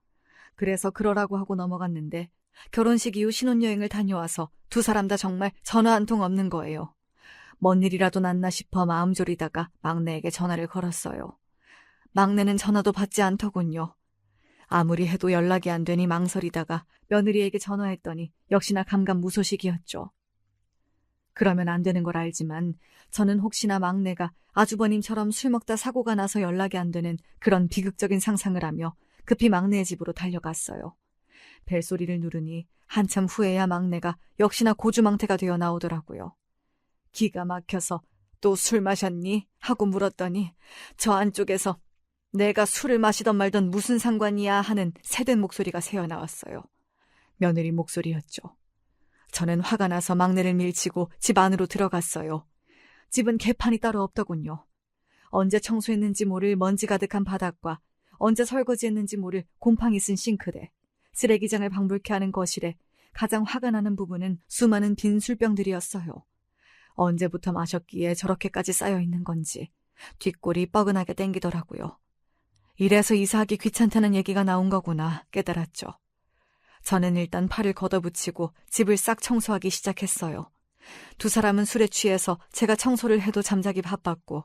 그래서 그러라고 하고 넘어갔는데 결혼식 이후 신혼여행을 다녀와서 두 사람 다 정말 전화 한 통 없는 거예요. 뭔 일이라도 났나 싶어 마음 졸이다가 막내에게 전화를 걸었어요. 막내는 전화도 받지 않더군요. 아무리 해도 연락이 안 되니 망설이다가 며느리에게 전화했더니 역시나 감감무소식이었죠. 그러면 안 되는 걸 알지만 저는 혹시나 막내가 아주버님처럼 술 먹다 사고가 나서 연락이 안 되는 그런 비극적인 상상을 하며 급히 막내의 집으로 달려갔어요. 벨소리를 누르니 한참 후에야 막내가 역시나 고주망태가 되어 나오더라고요. 기가 막혀서 또 술 마셨니? 하고 물었더니 저 안쪽에서 내가 술을 마시던 말던 무슨 상관이야 하는 새된 목소리가 새어나왔어요. 며느리 목소리였죠. 저는 화가 나서 막내를 밀치고 집 안으로 들어갔어요. 집은 개판이 따로 없더군요. 언제 청소했는지 모를 먼지 가득한 바닥과 언제 설거지했는지 모를 곰팡이 쓴 싱크대, 쓰레기장을 방불케 하는 거실에 가장 화가 나는 부분은 수많은 빈 술병들이었어요. 언제부터 마셨기에 저렇게까지 쌓여있는 건지 뒷골이 뻐근하게 땡기더라고요. 이래서 이사하기 귀찮다는 얘기가 나온 거구나 깨달았죠. 저는 일단 팔을 걷어붙이고 집을 싹 청소하기 시작했어요. 두 사람은 술에 취해서 제가 청소를 해도 잠자기 바빴고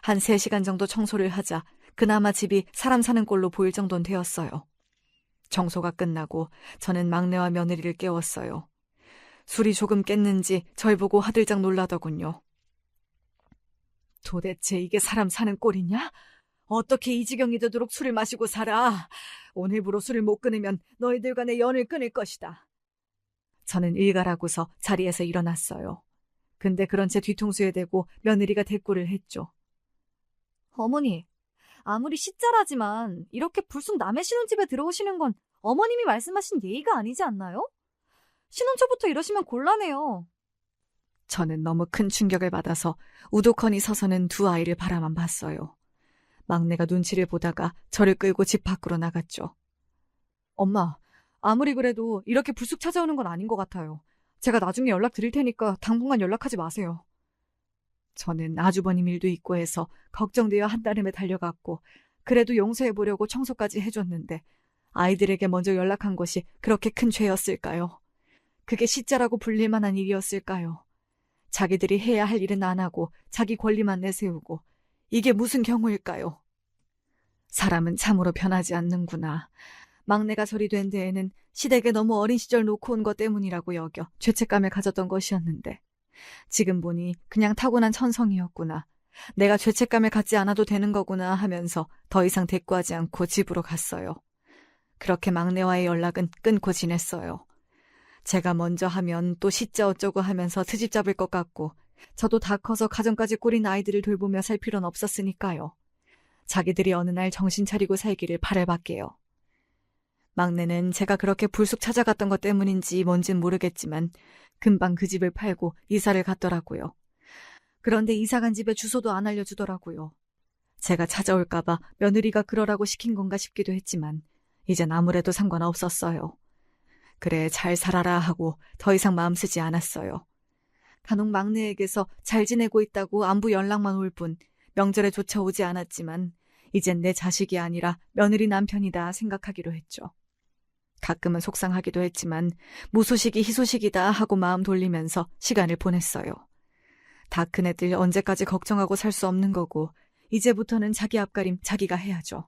한 3시간 정도 청소를 하자 그나마 집이 사람 사는 꼴로 보일 정도는 되었어요. 청소가 끝나고 저는 막내와 며느리를 깨웠어요. 술이 조금 깼는지 절 보고 화들짝 놀라더군요. 도대체 이게 사람 사는 꼴이냐? 어떻게 이 지경이 되도록 술을 마시고 살아? 오늘부로 술을 못 끊으면 너희들과 내 연을 끊을 것이다. 저는 일가라고서 자리에서 일어났어요. 근데 그런 채 뒤통수에 대고 며느리가 대꾸를 했죠. 어머니, 아무리 시자라지만 이렇게 불쑥 남의 신혼집에 들어오시는 건 어머님이 말씀하신 예의가 아니지 않나요? 신혼 초부터 이러시면 곤란해요. 저는 너무 큰 충격을 받아서 우두커니 서서는 두 아이를 바라만 봤어요. 막내가 눈치를 보다가 저를 끌고 집 밖으로 나갔죠. 엄마, 아무리 그래도 이렇게 불쑥 찾아오는 건 아닌 것 같아요. 제가 나중에 연락드릴 테니까 당분간 연락하지 마세요. 저는 아주버님 일도 있고 해서 걱정되어 한달음에 달려갔고 그래도 용서해보려고 청소까지 해줬는데 아이들에게 먼저 연락한 것이 그렇게 큰 죄였을까요? 그게 시자라고 불릴 만한 일이었을까요? 자기들이 해야 할 일은 안 하고 자기 권리만 내세우고 이게 무슨 경우일까요? 사람은 참으로 변하지 않는구나. 막내가 절이 된 데에는 시댁에 너무 어린 시절 놓고 온 것 때문이라고 여겨 죄책감을 가졌던 것이었는데 지금 보니 그냥 타고난 천성이었구나. 내가 죄책감을 갖지 않아도 되는 거구나 하면서 더 이상 대꾸하지 않고 집으로 갔어요. 그렇게 막내와의 연락은 끊고 지냈어요. 제가 먼저 하면 또 시자 어쩌고 하면서 트집 잡을 것 같고 저도 다 커서 가정까지 꾸린 아이들을 돌보며 살 필요는 없었으니까요. 자기들이 어느 날 정신 차리고 살기를 바라밖에요. 막내는 제가 그렇게 불쑥 찾아갔던 것 때문인지 뭔진 모르겠지만 금방 그 집을 팔고 이사를 갔더라고요. 그런데 이사간 집의 주소도 안 알려주더라고요. 제가 찾아올까봐 며느리가 그러라고 시킨 건가 싶기도 했지만 이젠 아무래도 상관없었어요. 그래 잘 살아라 하고 더 이상 마음 쓰지 않았어요. 간혹 막내에게서 잘 지내고 있다고 안부 연락만 올 뿐 명절에 조차 오지 않았지만 이젠 내 자식이 아니라 며느리 남편이다 생각하기로 했죠. 가끔은 속상하기도 했지만 무소식이 희소식이다 하고 마음 돌리면서 시간을 보냈어요. 다 큰 애들 언제까지 걱정하고 살 수 없는 거고 이제부터는 자기 앞가림 자기가 해야죠.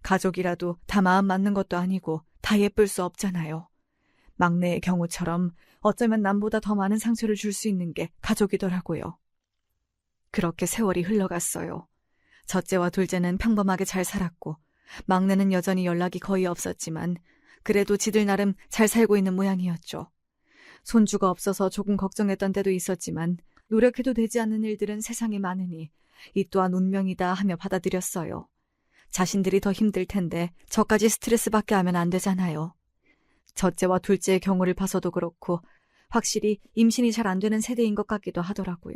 가족이라도 다 마음 맞는 것도 아니고 다 예쁠 수 없잖아요. 막내의 경우처럼 어쩌면 남보다 더 많은 상처를 줄 수 있는 게 가족이더라고요. 그렇게 세월이 흘러갔어요. 첫째와 둘째는 평범하게 잘 살았고 막내는 여전히 연락이 거의 없었지만 그래도 지들 나름 잘 살고 있는 모양이었죠. 손주가 없어서 조금 걱정했던 때도 있었지만 노력해도 되지 않는 일들은 세상에 많으니 이 또한 운명이다 하며 받아들였어요. 자신들이 더 힘들 텐데 저까지 스트레스 받게 하면 안 되잖아요. 첫째와 둘째의 경우를 봐서도 그렇고 확실히 임신이 잘 안 되는 세대인 것 같기도 하더라고요.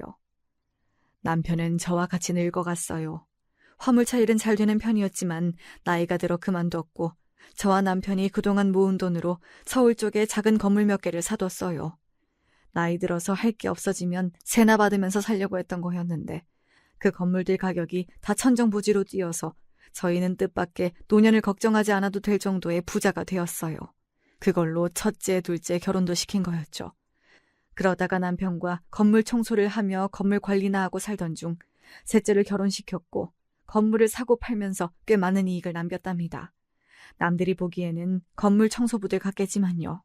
남편은 저와 같이 늙어갔어요. 화물차 일은 잘 되는 편이었지만 나이가 들어 그만뒀고 저와 남편이 그동안 모은 돈으로 서울 쪽에 작은 건물 몇 개를 사뒀어요. 나이 들어서 할 게 없어지면 세나 받으면서 살려고 했던 거였는데 그 건물들 가격이 다 천정부지로 뛰어서 저희는 뜻밖의 노년을 걱정하지 않아도 될 정도의 부자가 되었어요. 그걸로 첫째, 둘째 결혼도 시킨 거였죠. 그러다가 남편과 건물 청소를 하며 건물 관리나 하고 살던 중 셋째를 결혼시켰고 건물을 사고 팔면서 꽤 많은 이익을 남겼답니다. 남들이 보기에는 건물 청소부들 같겠지만요.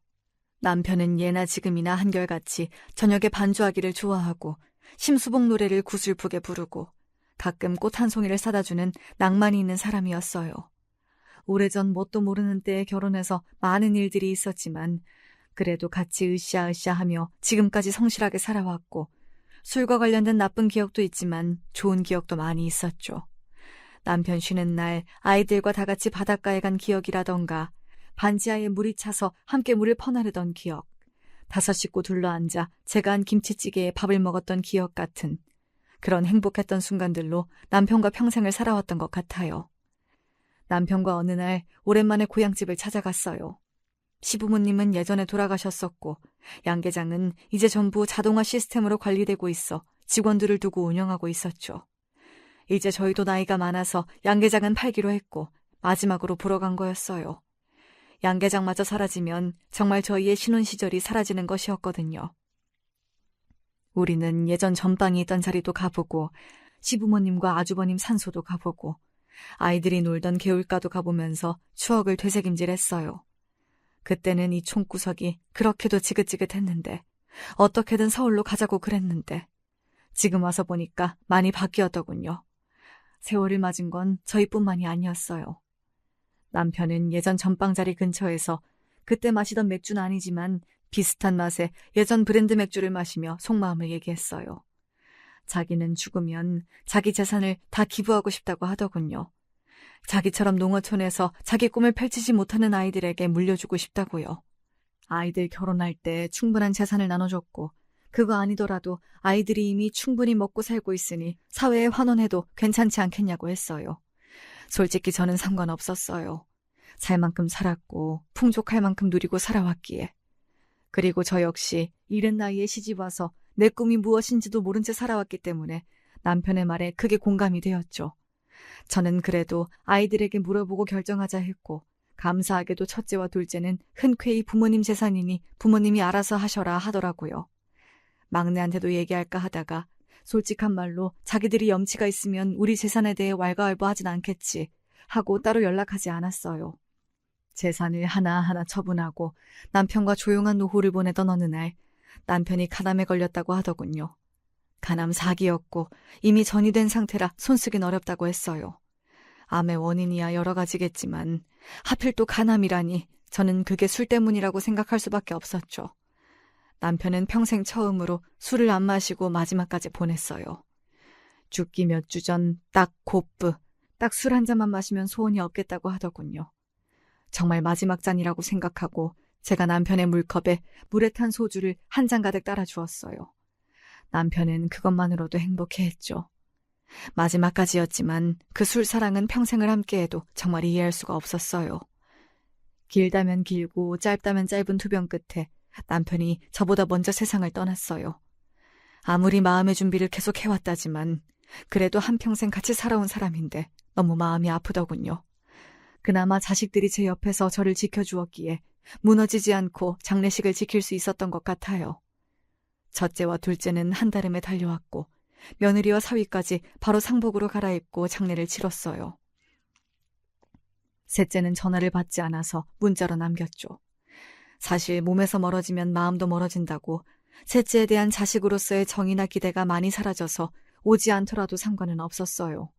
남편은 예나 지금이나 한결같이 저녁에 반주하기를 좋아하고 심수봉 노래를 구슬프게 부르고 가끔 꽃 한 송이를 사다주는 낭만이 있는 사람이었어요. 오래전 뭣도 모르는 때에 결혼해서 많은 일들이 있었지만 그래도 같이 으쌰으쌰하며 지금까지 성실하게 살아왔고 술과 관련된 나쁜 기억도 있지만 좋은 기억도 많이 있었죠. 남편 쉬는 날 아이들과 다 같이 바닷가에 간 기억이라던가 반지하에 물이 차서 함께 물을 퍼나르던 기억, 5 식구 둘러앉아 제가 한 김치찌개에 밥을 먹었던 기억 같은 그런 행복했던 순간들로 남편과 평생을 살아왔던 것 같아요. 남편과 어느 날 오랜만에 고향집을 찾아갔어요. 시부모님은 예전에 돌아가셨었고 양계장은 이제 전부 자동화 시스템으로 관리되고 있어 직원들을 두고 운영하고 있었죠. 이제 저희도 나이가 많아서 양계장은 팔기로 했고 마지막으로 보러 간 거였어요. 양계장마저 사라지면 정말 저희의 신혼 시절이 사라지는 것이었거든요. 우리는 예전 전방이 있던 자리도 가보고 시부모님과 아주버님 산소도 가보고 아이들이 놀던 개울가도 가보면서 추억을 되새김질했어요. 그때는 이 총구석이 그렇게도 지긋지긋했는데 어떻게든 서울로 가자고 그랬는데 지금 와서 보니까 많이 바뀌었더군요. 세월을 맞은 건 저희뿐만이 아니었어요. 남편은 예전 전방자리 근처에서 그때 마시던 맥주는 아니지만 비슷한 맛의 예전 브랜드 맥주를 마시며 속마음을 얘기했어요. 자기는 죽으면 자기 재산을 다 기부하고 싶다고 하더군요. 자기처럼 농어촌에서 자기 꿈을 펼치지 못하는 아이들에게 물려주고 싶다고요. 아이들 결혼할 때 충분한 재산을 나눠줬고 그거 아니더라도 아이들이 이미 충분히 먹고 살고 있으니 사회에 환원해도 괜찮지 않겠냐고 했어요. 솔직히 저는 상관없었어요. 살 만큼 살았고 풍족할 만큼 누리고 살아왔기에. 그리고 저 역시 이른 나이에 시집와서 내 꿈이 무엇인지도 모른 채 살아왔기 때문에 남편의 말에 크게 공감이 되었죠. 저는 그래도 아이들에게 물어보고 결정하자 했고 감사하게도 첫째와 둘째는 흔쾌히 부모님 재산이니 부모님이 알아서 하셔라 하더라고요. 막내한테도 얘기할까 하다가 솔직한 말로 자기들이 염치가 있으면 우리 재산에 대해 왈가왈부하진 않겠지 하고 따로 연락하지 않았어요. 재산을 하나하나 처분하고 남편과 조용한 노후를 보내던 어느 날 남편이 간암에 걸렸다고 하더군요. 간암 4기였고 이미 전이된 상태라 손쓰긴 어렵다고 했어요. 암의 원인이야 여러 가지겠지만 하필 또 간암이라니 저는 그게 술 때문이라고 생각할 수밖에 없었죠. 남편은 평생 처음으로 술을 안 마시고 마지막까지 보냈어요. 죽기 몇 주 전 딱 곱부, 딱 술 한 잔만 마시면 소원이 없겠다고 하더군요. 정말 마지막 잔이라고 생각하고 제가 남편의 물컵에 물에 탄 소주를 한 잔 가득 따라 주었어요. 남편은 그것만으로도 행복해했죠. 마지막까지였지만 그 술사랑은 평생을 함께해도 정말 이해할 수가 없었어요. 길다면 길고 짧다면 짧은 투병 끝에 남편이 저보다 먼저 세상을 떠났어요. 아무리 마음의 준비를 계속 해왔다지만 그래도 한평생 같이 살아온 사람인데 너무 마음이 아프더군요. 그나마 자식들이 제 옆에서 저를 지켜주었기에 무너지지 않고 장례식을 지킬 수 있었던 것 같아요. 첫째와 둘째는 한달음에 달려왔고 며느리와 사위까지 바로 상복으로 갈아입고 장례를 치렀어요. 셋째는 전화를 받지 않아서 문자로 남겼죠. 사실 몸에서 멀어지면 마음도 멀어진다고 셋째에 대한 자식으로서의 정이나 기대가 많이 사라져서 오지 않더라도 상관은 없었어요.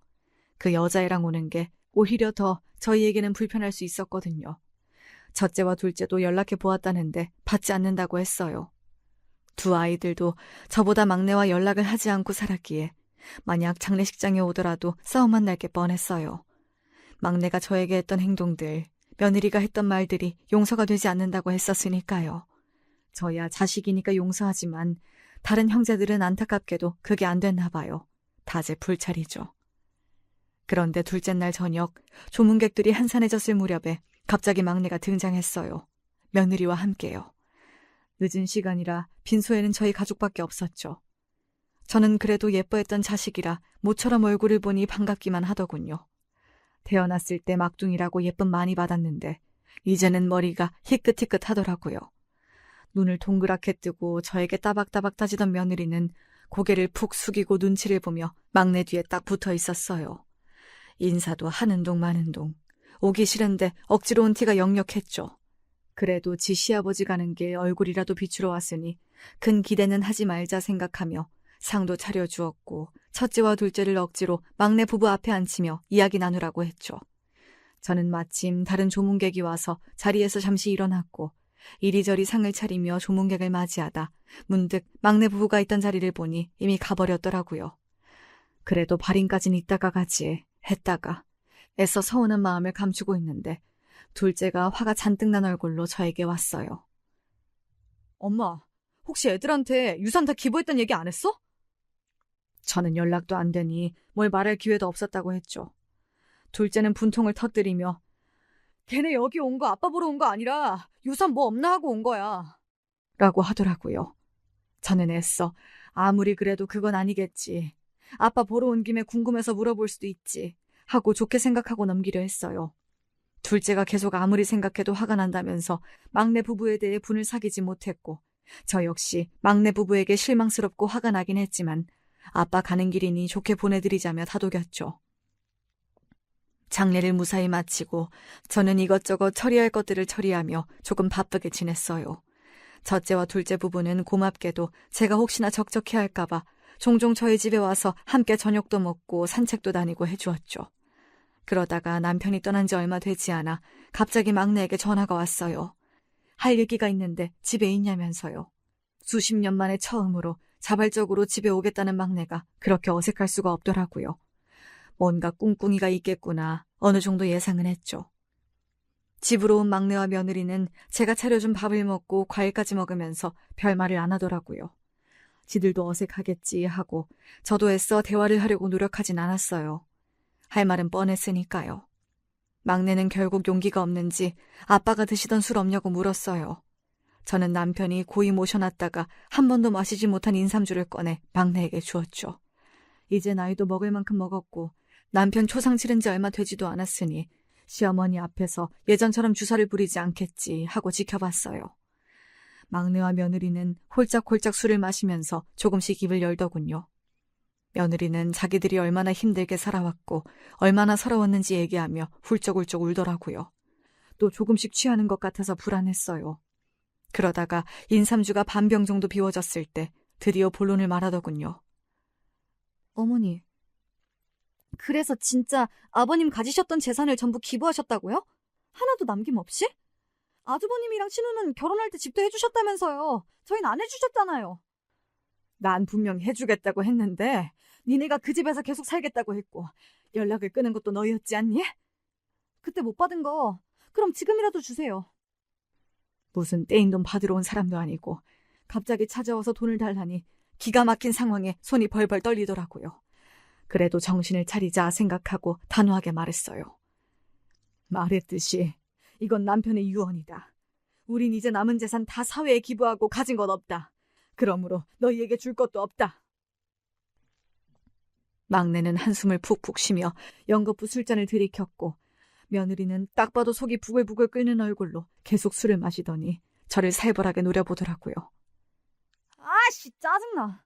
그 여자애랑 오는 게 오히려 더 저희에게는 불편할 수 있었거든요. 첫째와 둘째도 연락해 보았다는데 받지 않는다고 했어요. 두 아이들도 저보다 막내와 연락을 하지 않고 살았기에 만약 장례식장에 오더라도 싸움만 날 게 뻔했어요. 막내가 저에게 했던 행동들, 며느리가 했던 말들이 용서가 되지 않는다고 했었으니까요. 저야 자식이니까 용서하지만 다른 형제들은 안타깝게도 그게 안 됐나 봐요. 다제 불찰이죠. 그런데 둘째 날 저녁 조문객들이 한산해졌을 무렵에 갑자기 막내가 등장했어요. 며느리와 함께요. 늦은 시간이라 빈소에는 저희 가족밖에 없었죠. 저는 그래도 예뻐했던 자식이라 모처럼 얼굴을 보니 반갑기만 하더군요. 태어났을 때 막둥이라고 예쁨 많이 받았는데 이제는 머리가 희끗희끗하더라고요. 눈을 동그랗게 뜨고 저에게 따박따박 따지던 며느리는 고개를 푹 숙이고 눈치를 보며 막내 뒤에 딱 붙어 있었어요. 인사도 하는 동 마는 동. 오기 싫은데 억지로 온 티가 역력했죠. 그래도 지 시아버지 가는 게 얼굴이라도 비추러 왔으니 큰 기대는 하지 말자 생각하며 상도 차려주었고 첫째와 둘째를 억지로 막내 부부 앞에 앉히며 이야기 나누라고 했죠. 저는 마침 다른 조문객이 와서 자리에서 잠시 일어났고 이리저리 상을 차리며 조문객을 맞이하다 문득 막내 부부가 있던 자리를 보니 이미 가버렸더라고요. 그래도 발인까진 이따가 가지 했다가 애써 서운한 마음을 감추고 있는데 둘째가 화가 잔뜩 난 얼굴로 저에게 왔어요. 엄마, 혹시 애들한테 유산 다 기부했단 얘기 안 했어? 저는 연락도 안 되니 뭘 말할 기회도 없었다고 했죠. 둘째는 분통을 터뜨리며 걔네 여기 온 거 아빠 보러 온 거 아니라 유산 뭐 없나 하고 온 거야 라고 하더라고요. 저는 애써 아무리 그래도 그건 아니겠지. 아빠 보러 온 김에 궁금해서 물어볼 수도 있지 하고 좋게 생각하고 넘기려 했어요. 둘째가 계속 아무리 생각해도 화가 난다면서 막내 부부에 대해 분을 사귀지 못했고, 저 역시 막내 부부에게 실망스럽고 화가 나긴 했지만 아빠 가는 길이니 좋게 보내드리자며 다독였죠. 장례를 무사히 마치고 저는 이것저것 처리할 것들을 처리하며 조금 바쁘게 지냈어요. 첫째와 둘째 부부는 고맙게도 제가 혹시나 적적해할까봐 종종 저희 집에 와서 함께 저녁도 먹고 산책도 다니고 해주었죠. 그러다가 남편이 떠난 지 얼마 되지 않아 갑자기 막내에게 전화가 왔어요. 할 얘기가 있는데 집에 있냐면서요. 수십 년 만에 처음으로 자발적으로 집에 오겠다는 막내가 그렇게 어색할 수가 없더라고요. 뭔가 꿍꿍이가 있겠구나 어느 정도 예상은 했죠. 집으로 온 막내와 며느리는 제가 차려준 밥을 먹고 과일까지 먹으면서 별말을 안 하더라고요. 지들도 어색하겠지 하고 저도 애써 대화를 하려고 노력하진 않았어요. 할 말은 뻔했으니까요. 막내는 결국 용기가 없는지 아빠가 드시던 술 없냐고 물었어요. 저는 남편이 고이 모셔놨다가 한 번도 마시지 못한 인삼주를 꺼내 막내에게 주었죠. 이제 나이도 먹을 만큼 먹었고 남편 초상 치른 지 얼마 되지도 않았으니 시어머니 앞에서 예전처럼 주사를 부리지 않겠지 하고 지켜봤어요. 막내와 며느리는 홀짝홀짝 술을 마시면서 조금씩 입을 열더군요. 며느리는 자기들이 얼마나 힘들게 살아왔고 얼마나 서러웠는지 얘기하며 훌쩍훌쩍 울더라고요. 또 조금씩 취하는 것 같아서 불안했어요. 그러다가 인삼주가 반 병 정도 비워졌을 때 드디어 본론을 말하더군요. 어머니, 그래서 진짜 아버님 가지셨던 재산을 전부 기부하셨다고요? 하나도 남김없이? 아주버님이랑 신우는 결혼할 때 집도 해주셨다면서요. 저희는 안 해주셨잖아요. 난 분명 해주겠다고 했는데 니네가 그 집에서 계속 살겠다고 했고 연락을 끊은 것도 너희였지 않니? 그때 못 받은 거 그럼 지금이라도 주세요. 무슨 떼인 돈 받으러 온 사람도 아니고 갑자기 찾아와서 돈을 달라니 기가 막힌 상황에 손이 벌벌 떨리더라고요. 그래도 정신을 차리자 생각하고 단호하게 말했어요. 말했듯이 이건 남편의 유언이다. 우린 이제 남은 재산 다 사회에 기부하고 가진 건 없다. 그러므로 너희에게 줄 것도 없다. 막내는 한숨을 푹푹 쉬며 연거푸 술잔을 들이켰고 며느리는 딱 봐도 속이 부글부글 끓는 얼굴로 계속 술을 마시더니 저를 살벌하게 노려보더라고요. 아씨, 짜증나.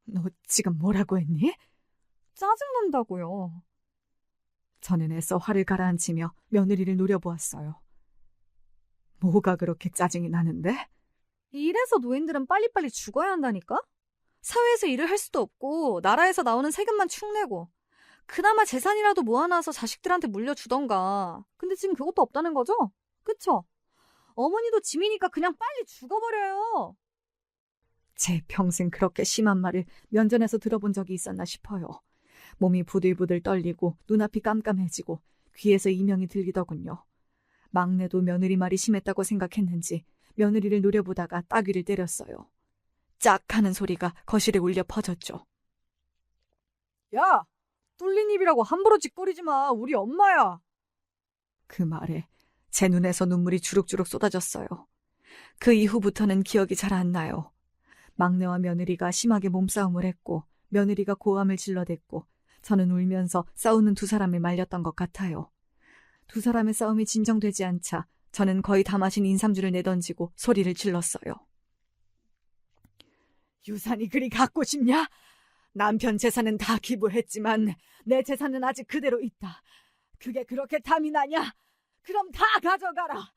너 지금 뭐라고 했니? 짜증난다고요. 저는 애써 화를 가라앉히며 며느리를 노려보았어요. 뭐가 그렇게 짜증이 나는데? 이래서 노인들은 빨리빨리 죽어야 한다니까? 사회에서 일을 할 수도 없고 나라에서 나오는 세금만 축내고 그나마 재산이라도 모아놔서 자식들한테 물려주던가. 근데 지금 그것도 없다는 거죠? 그쵸? 어머니도 짐이니까 그냥 빨리 죽어버려요. 제 평생 그렇게 심한 말을 면전에서 들어본 적이 있었나 싶어요. 몸이 부들부들 떨리고 눈앞이 깜깜해지고 귀에서 이명이 들리더군요. 막내도 며느리 말이 심했다고 생각했는지 며느리를 노려보다가 따귀를 때렸어요. 짝 하는 소리가 거실에 울려 퍼졌죠. 야! 뚫린 입이라고 함부로 짓거리지 마. 우리 엄마야. 그 말에 제 눈에서 눈물이 주룩주룩 쏟아졌어요. 그 이후부터는 기억이 잘 안 나요. 막내와 며느리가 심하게 몸싸움을 했고 며느리가 고함을 질러댔고 저는 울면서 싸우는 두 사람을 말렸던 것 같아요. 두 사람의 싸움이 진정되지 않자 저는 거의 다 마신 인삼주를 내던지고 소리를 질렀어요. 유산이 그리 갖고 싶냐? 남편 재산은 다 기부했지만 내 재산은 아직 그대로 있다. 그게 그렇게 탐이 나냐? 그럼 다 가져가라.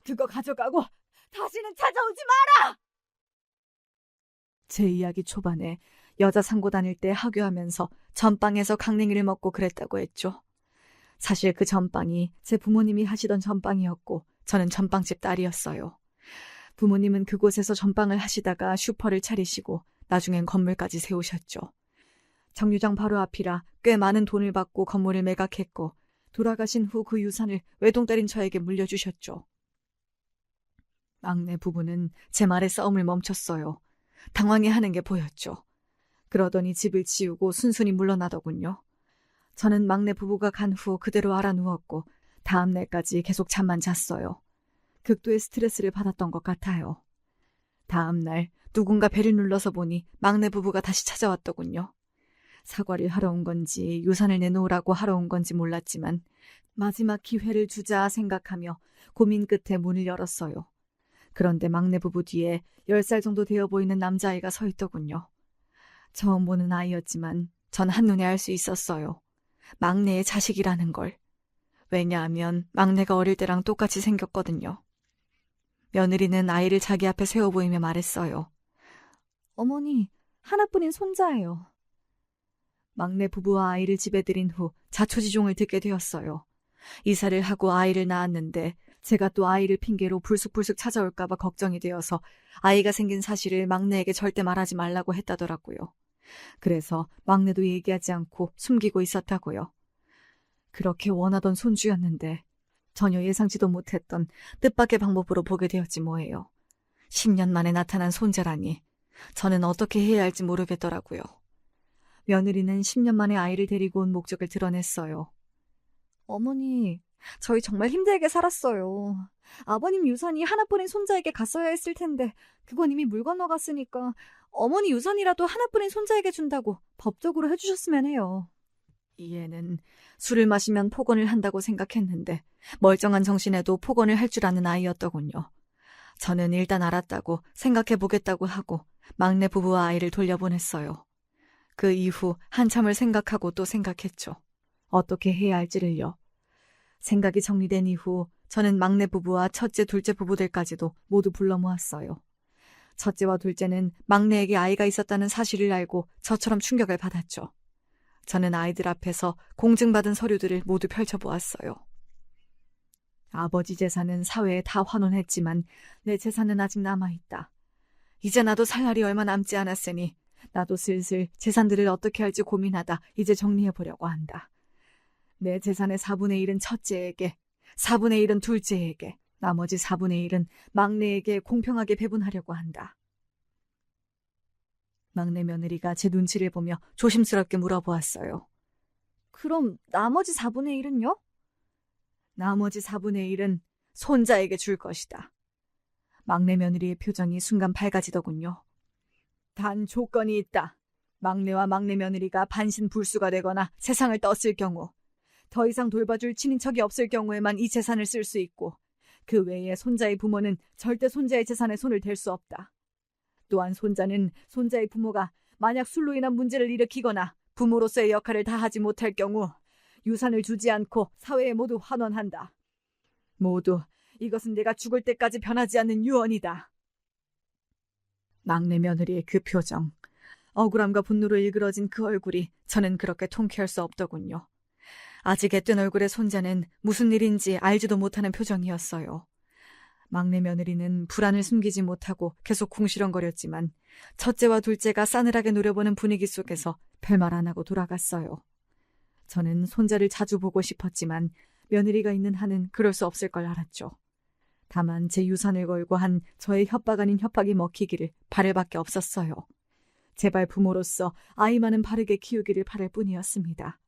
그거 가져가고 다시는 찾아오지 마라. 제 이야기 초반에 여자 상고 다닐 때 하교하면서 전빵에서 강냉이를 먹고 그랬다고 했죠. 사실 그 전빵이 제 부모님이 하시던 전빵이었고 저는 전빵집 딸이었어요. 부모님은 그곳에서 전빵을 하시다가 슈퍼를 차리시고 나중엔 건물까지 세우셨죠. 정류장 바로 앞이라 꽤 많은 돈을 받고 건물을 매각했고 돌아가신 후 그 유산을 외동딸인 저에게 물려주셨죠. 막내 부부는 제 말에 싸움을 멈췄어요. 당황해하는 게 보였죠. 그러더니 집을 치우고 순순히 물러나더군요. 저는 막내 부부가 간 후 그대로 알아누웠고 다음 날까지 계속 잠만 잤어요. 극도의 스트레스를 받았던 것 같아요. 다음 날 누군가 배를 눌러서 보니 막내 부부가 다시 찾아왔더군요. 사과를 하러 온 건지 유산을 내놓으라고 하러 온 건지 몰랐지만 마지막 기회를 주자 생각하며 고민 끝에 문을 열었어요. 그런데 막내 부부 뒤에 10살 정도 되어 보이는 남자아이가 서 있더군요. 처음 보는 아이였지만 전 한눈에 알 수 있었어요. 막내의 자식이라는 걸. 왜냐하면 막내가 어릴 때랑 똑같이 생겼거든요. 며느리는 아이를 자기 앞에 세워 보이며 말했어요. 어머니, 하나뿐인 손자예요. 막내 부부와 아이를 집에 들인 후 자초지종을 듣게 되었어요. 이사를 하고 아이를 낳았는데 제가 또 아이를 핑계로 불쑥불쑥 찾아올까봐 걱정이 되어서 아이가 생긴 사실을 막내에게 절대 말하지 말라고 했다더라고요. 그래서 막내도 얘기하지 않고 숨기고 있었다고요. 그렇게 원하던 손주였는데 전혀 예상치도 못했던 뜻밖의 방법으로 보게 되었지 뭐예요. 10년 만에 나타난 손자라니 저는 어떻게 해야 할지 모르겠더라고요. 며느리는 10년 만에 아이를 데리고 온 목적을 드러냈어요. 어머니, 저희 정말 힘들게 살았어요. 아버님 유산이 하나뿐인 손자에게 갔어야 했을 텐데 그건 이미 물 건너갔으니까 어머니 유산이라도 하나뿐인 손자에게 준다고 법적으로 해주셨으면 해요. 이 애는 술을 마시면 폭언을 한다고 생각했는데 멀쩡한 정신에도 폭언을 할 줄 아는 아이였더군요. 저는 일단 알았다고 생각해보겠다고 하고 막내 부부와 아이를 돌려보냈어요. 그 이후 한참을 생각하고 또 생각했죠. 어떻게 해야 할지를요. 생각이 정리된 이후 저는 막내 부부와 첫째, 둘째 부부들까지도 모두 불러 모았어요. 첫째와 둘째는 막내에게 아이가 있었다는 사실을 알고 저처럼 충격을 받았죠. 저는 아이들 앞에서 공증받은 서류들을 모두 펼쳐보았어요. 아버지 재산은 사회에 다 환원했지만 내 재산은 아직 남아있다. 이제 나도 살 날이 얼마 남지 않았으니 나도 슬슬 재산들을 어떻게 할지 고민하다 이제 정리해보려고 한다. 내 재산의 4분의 1은 첫째에게, 4분의 1은 둘째에게, 나머지 4분의 1은 막내에게 공평하게 배분하려고 한다. 막내 며느리가 제 눈치를 보며 조심스럽게 물어보았어요. 그럼 나머지 4분의 1은요? 나머지 4분의 1은 손자에게 줄 것이다. 막내 며느리의 표정이 순간 밝아지더군요. 단 조건이 있다. 막내와 막내 며느리가 반신불수가 되거나 세상을 떴을 경우, 더 이상 돌봐줄 친인척이 없을 경우에만 이 재산을 쓸 수 있고 그 외에 손자의 부모는 절대 손자의 재산에 손을 댈 수 없다. 또한 손자는 손자의 부모가 만약 술로 인한 문제를 일으키거나 부모로서의 역할을 다하지 못할 경우 유산을 주지 않고 사회에 모두 환원한다. 모두 이것은 내가 죽을 때까지 변하지 않는 유언이다. 막내 며느리의 그 표정, 억울함과 분노로 일그러진 그 얼굴이 저는 그렇게 통쾌할 수 없더군요. 아직 애뜬 얼굴의 손자는 무슨 일인지 알지도 못하는 표정이었어요. 막내 며느리는 불안을 숨기지 못하고 계속 궁시렁거렸지만 첫째와 둘째가 싸늘하게 노려보는 분위기 속에서 별말 안 하고 돌아갔어요. 저는 손자를 자주 보고 싶었지만 며느리가 있는 한은 그럴 수 없을 걸 알았죠. 다만 제 유산을 걸고 한 저의 협박 아닌 협박이 먹히기를 바랄 밖에 없었어요. 제발 부모로서 아이만은 바르게 키우기를 바랄 뿐이었습니다.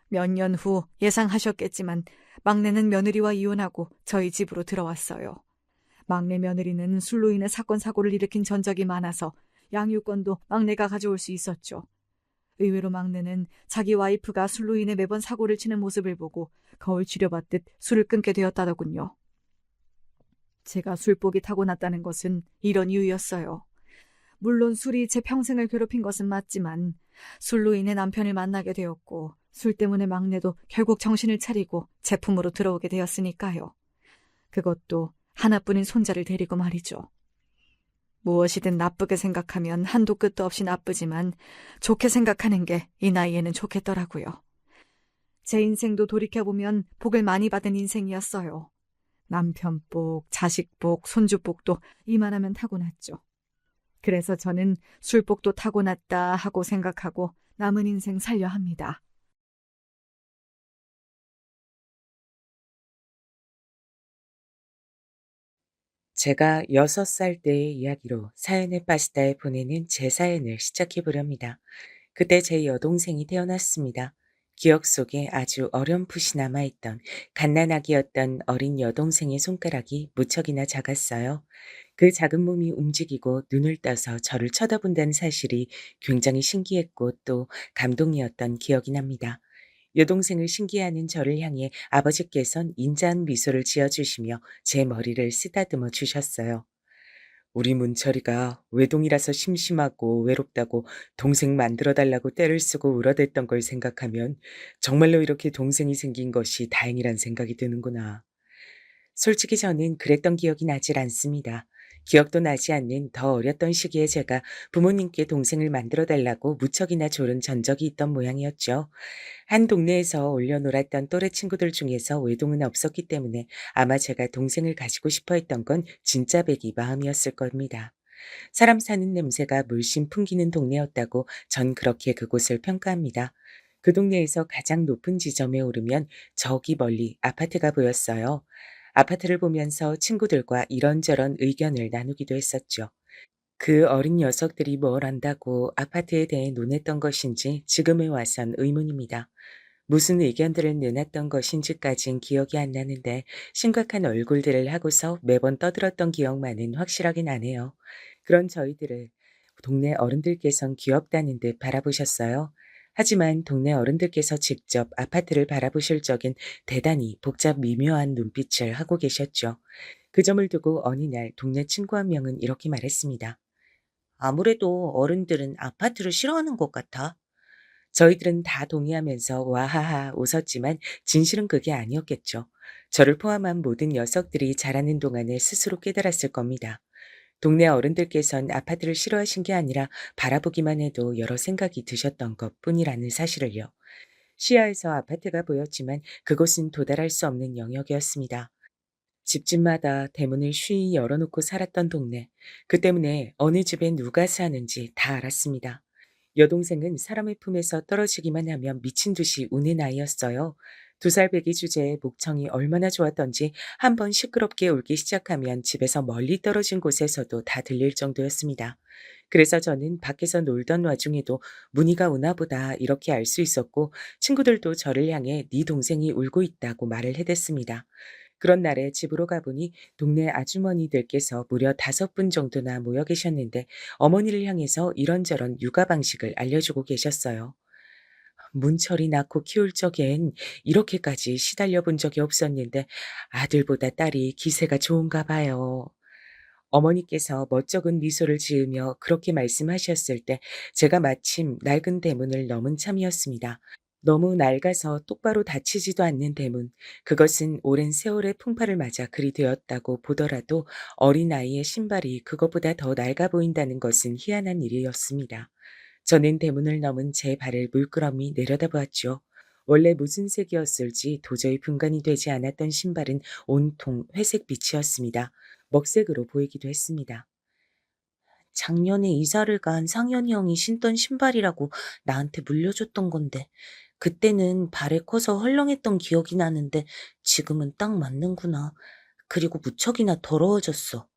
몇 년 후 예상하셨겠지만 막내는 며느리와 이혼하고 저희 집으로 들어왔어요. 막내 며느리는 술로 인해 사건 사고를 일으킨 전적이 많아서 양육권도 막내가 가져올 수 있었죠. 의외로 막내는 자기 와이프가 술로 인해 매번 사고를 치는 모습을 보고 거울 치료받듯 술을 끊게 되었다더군요. 제가 술복이 타고났다는 것은 이런 이유였어요. 물론 술이 제 평생을 괴롭힌 것은 맞지만 술로 인해 남편을 만나게 되었고 술 때문에 막내도 결국 정신을 차리고 제 품으로 들어오게 되었으니까요. 그것도 하나뿐인 손자를 데리고 말이죠. 무엇이든 나쁘게 생각하면 한도 끝도 없이 나쁘지만 좋게 생각하는 게 이 나이에는 좋겠더라고요. 제 인생도 돌이켜보면 복을 많이 받은 인생이었어요. 남편 복, 자식 복, 손주 복도 이만하면 타고났죠. 그래서 저는 술복도 타고났다 하고 생각하고 남은 인생 살려 합니다. 제가 6살 때의 이야기로 사연에 빠지다에 보내는 제 사연을 시작해 보렵니다. 그때 제 여동생이 태어났습니다. 기억 속에 아주 어렴풋이 남아있던 갓난아기였던 어린 여동생의 손가락이 무척이나 작았어요. 그 작은 몸이 움직이고 눈을 떠서 저를 쳐다본다는 사실이 굉장히 신기했고 또 감동이었던 기억이 납니다. 여동생을 신기해하는 저를 향해 아버지께선 인자한 미소를 지어주시며 제 머리를 쓰다듬어 주셨어요. 우리 문철이가 외동이라서 심심하고 외롭다고 동생 만들어 달라고 떼를 쓰고 울어댔던 걸 생각하면 정말로 이렇게 동생이 생긴 것이 다행이란 생각이 드는구나. 솔직히 저는 그랬던 기억이 나질 않습니다. 기억도 나지 않는 더 어렸던 시기에 제가 부모님께 동생을 만들어 달라고 무척이나 조른 전적이 있던 모양이었죠. 한 동네에서 올려놀았던 또래 친구들 중에서 외동은 없었기 때문에 아마 제가 동생을 가지고 싶어 했던 건 진짜 배기 마음이었을 겁니다. 사람 사는 냄새가 물씬 풍기는 동네였다고 전 그렇게 그곳을 평가합니다. 그 동네에서 가장 높은 지점에 오르면 저기 멀리 아파트가 보였어요. 아파트를 보면서 친구들과 이런저런 의견을 나누기도 했었죠. 그 어린 녀석들이 뭘 안다고 아파트에 대해 논했던 것인지 지금에 와선 의문입니다. 무슨 의견들을 내놨던 것인지까진 기억이 안 나는데 심각한 얼굴들을 하고서 매번 떠들었던 기억만은 확실하게 나네요. 그런 저희들을 동네 어른들께선 귀엽다는 듯 바라보셨어요. 하지만 동네 어른들께서 직접 아파트를 바라보실 적엔 대단히 복잡 미묘한 눈빛을 하고 계셨죠. 그 점을 두고 어느 날 동네 친구 한 명은 이렇게 말했습니다. 아무래도 어른들은 아파트를 싫어하는 것 같아. 저희들은 다 동의하면서 와하하 웃었지만 진실은 그게 아니었겠죠. 저를 포함한 모든 녀석들이 자라는 동안에 스스로 깨달았을 겁니다. 동네 어른들께선 아파트를 싫어하신 게 아니라 바라보기만 해도 여러 생각이 드셨던 것 뿐이라는 사실을요. 시야에서 아파트가 보였지만 그곳은 도달할 수 없는 영역이었습니다. 집집마다 대문을 쉬이 열어놓고 살았던 동네. 그 때문에 어느 집에 누가 사는지 다 알았습니다. 여동생은 사람의 품에서 떨어지기만 하면 미친 듯이 우는 아이였어요. 2살 배기 주제에 목청이 얼마나 좋았던지 한 번 시끄럽게 울기 시작하면 집에서 멀리 떨어진 곳에서도 다 들릴 정도였습니다. 그래서 저는 밖에서 놀던 와중에도 문희가 우나 보다 이렇게 알 수 있었고 친구들도 저를 향해 네 동생이 울고 있다고 말을 해댔습니다. 그런 날에 집으로 가보니 동네 아주머니들께서 무려 5분 정도나 모여 계셨는데 어머니를 향해서 이런저런 육아 방식을 알려주고 계셨어요. 문철이 낳고 키울 적엔 이렇게까지 시달려 본 적이 없었는데 아들보다 딸이 기세가 좋은가 봐요. 어머니께서 멋쩍은 미소를 지으며 그렇게 말씀하셨을 때 제가 마침 낡은 대문을 넘은 참이었습니다. 너무 낡아서 똑바로 닫히지도 않는 대문, 그것은 오랜 세월의 풍파를 맞아 그리 되었다고 보더라도 어린아이의 신발이 그것보다 더 낡아 보인다는 것은 희한한 일이었습니다. 저는 대문을 넘은 제 발을 물끄러미 내려다보았죠. 원래 무슨 색이었을지 도저히 분간이 되지 않았던 신발은 온통 회색 빛이었습니다. 먹색으로 보이기도 했습니다. 작년에 이사를 간 상현이 형이 신던 신발이라고 나한테 물려줬던 건데, 그때는 발에 커서 헐렁했던 기억이 나는데 지금은 딱 맞는구나. 그리고 무척이나 더러워졌어.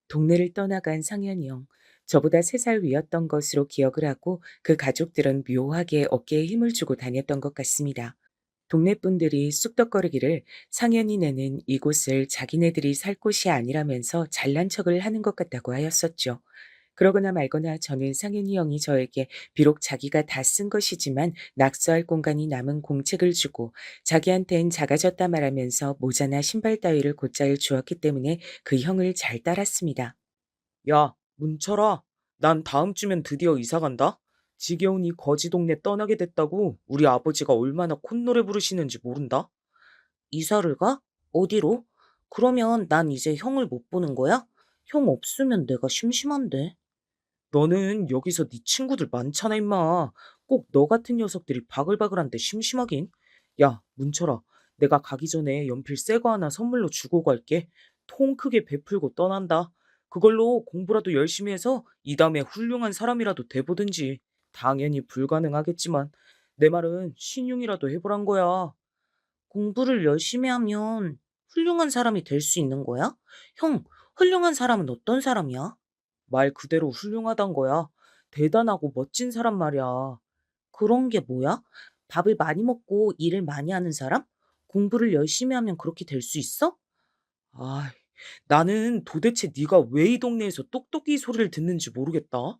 동네를 떠나간 상현이 형. 저보다 3살 위였던 것으로 기억을 하고 그 가족들은 묘하게 어깨에 힘을 주고 다녔던 것 같습니다. 동네 분들이 쑥덕거리기를 상현이네는 이곳을 자기네들이 살 곳이 아니라면서 잘난 척을 하는 것 같다고 하였었죠. 그러거나 말거나 저는 상현이 형이 저에게 비록 자기가 다 쓴 것이지만 낙서할 공간이 남은 공책을 주고 자기한텐 작아졌다 말하면서 모자나 신발 따위를 곧잘 주었기 때문에 그 형을 잘 따랐습니다. 야, 문철아. 난 다음 주면 드디어 이사 간다. 지겨운 이 거지 동네 떠나게 됐다고 우리 아버지가 얼마나 콧노래 부르시는지 모른다. 이사를 가? 어디로? 그러면 난 이제 형을 못 보는 거야? 형 없으면 내가 심심한데. 너는 여기서 네 친구들 많잖아, 임마. 꼭 너 같은 녀석들이 바글바글한데 심심하긴. 야, 문철아. 내가 가기 전에 연필 새 거 하나 선물로 주고 갈게. 통 크게 베풀고 떠난다. 그걸로 공부라도 열심히 해서 이 다음에 훌륭한 사람이라도 돼보든지. 당연히 불가능하겠지만 내 말은 신용이라도 해보란 거야. 공부를 열심히 하면 훌륭한 사람이 될 수 있는 거야? 형, 훌륭한 사람은 어떤 사람이야? 말 그대로 훌륭하단 거야. 대단하고 멋진 사람 말이야. 그런 게 뭐야? 밥을 많이 먹고 일을 많이 하는 사람? 공부를 열심히 하면 그렇게 될 수 있어? 아, 나는 도대체 네가 왜 이 동네에서 똑똑이 소리를 듣는지 모르겠다.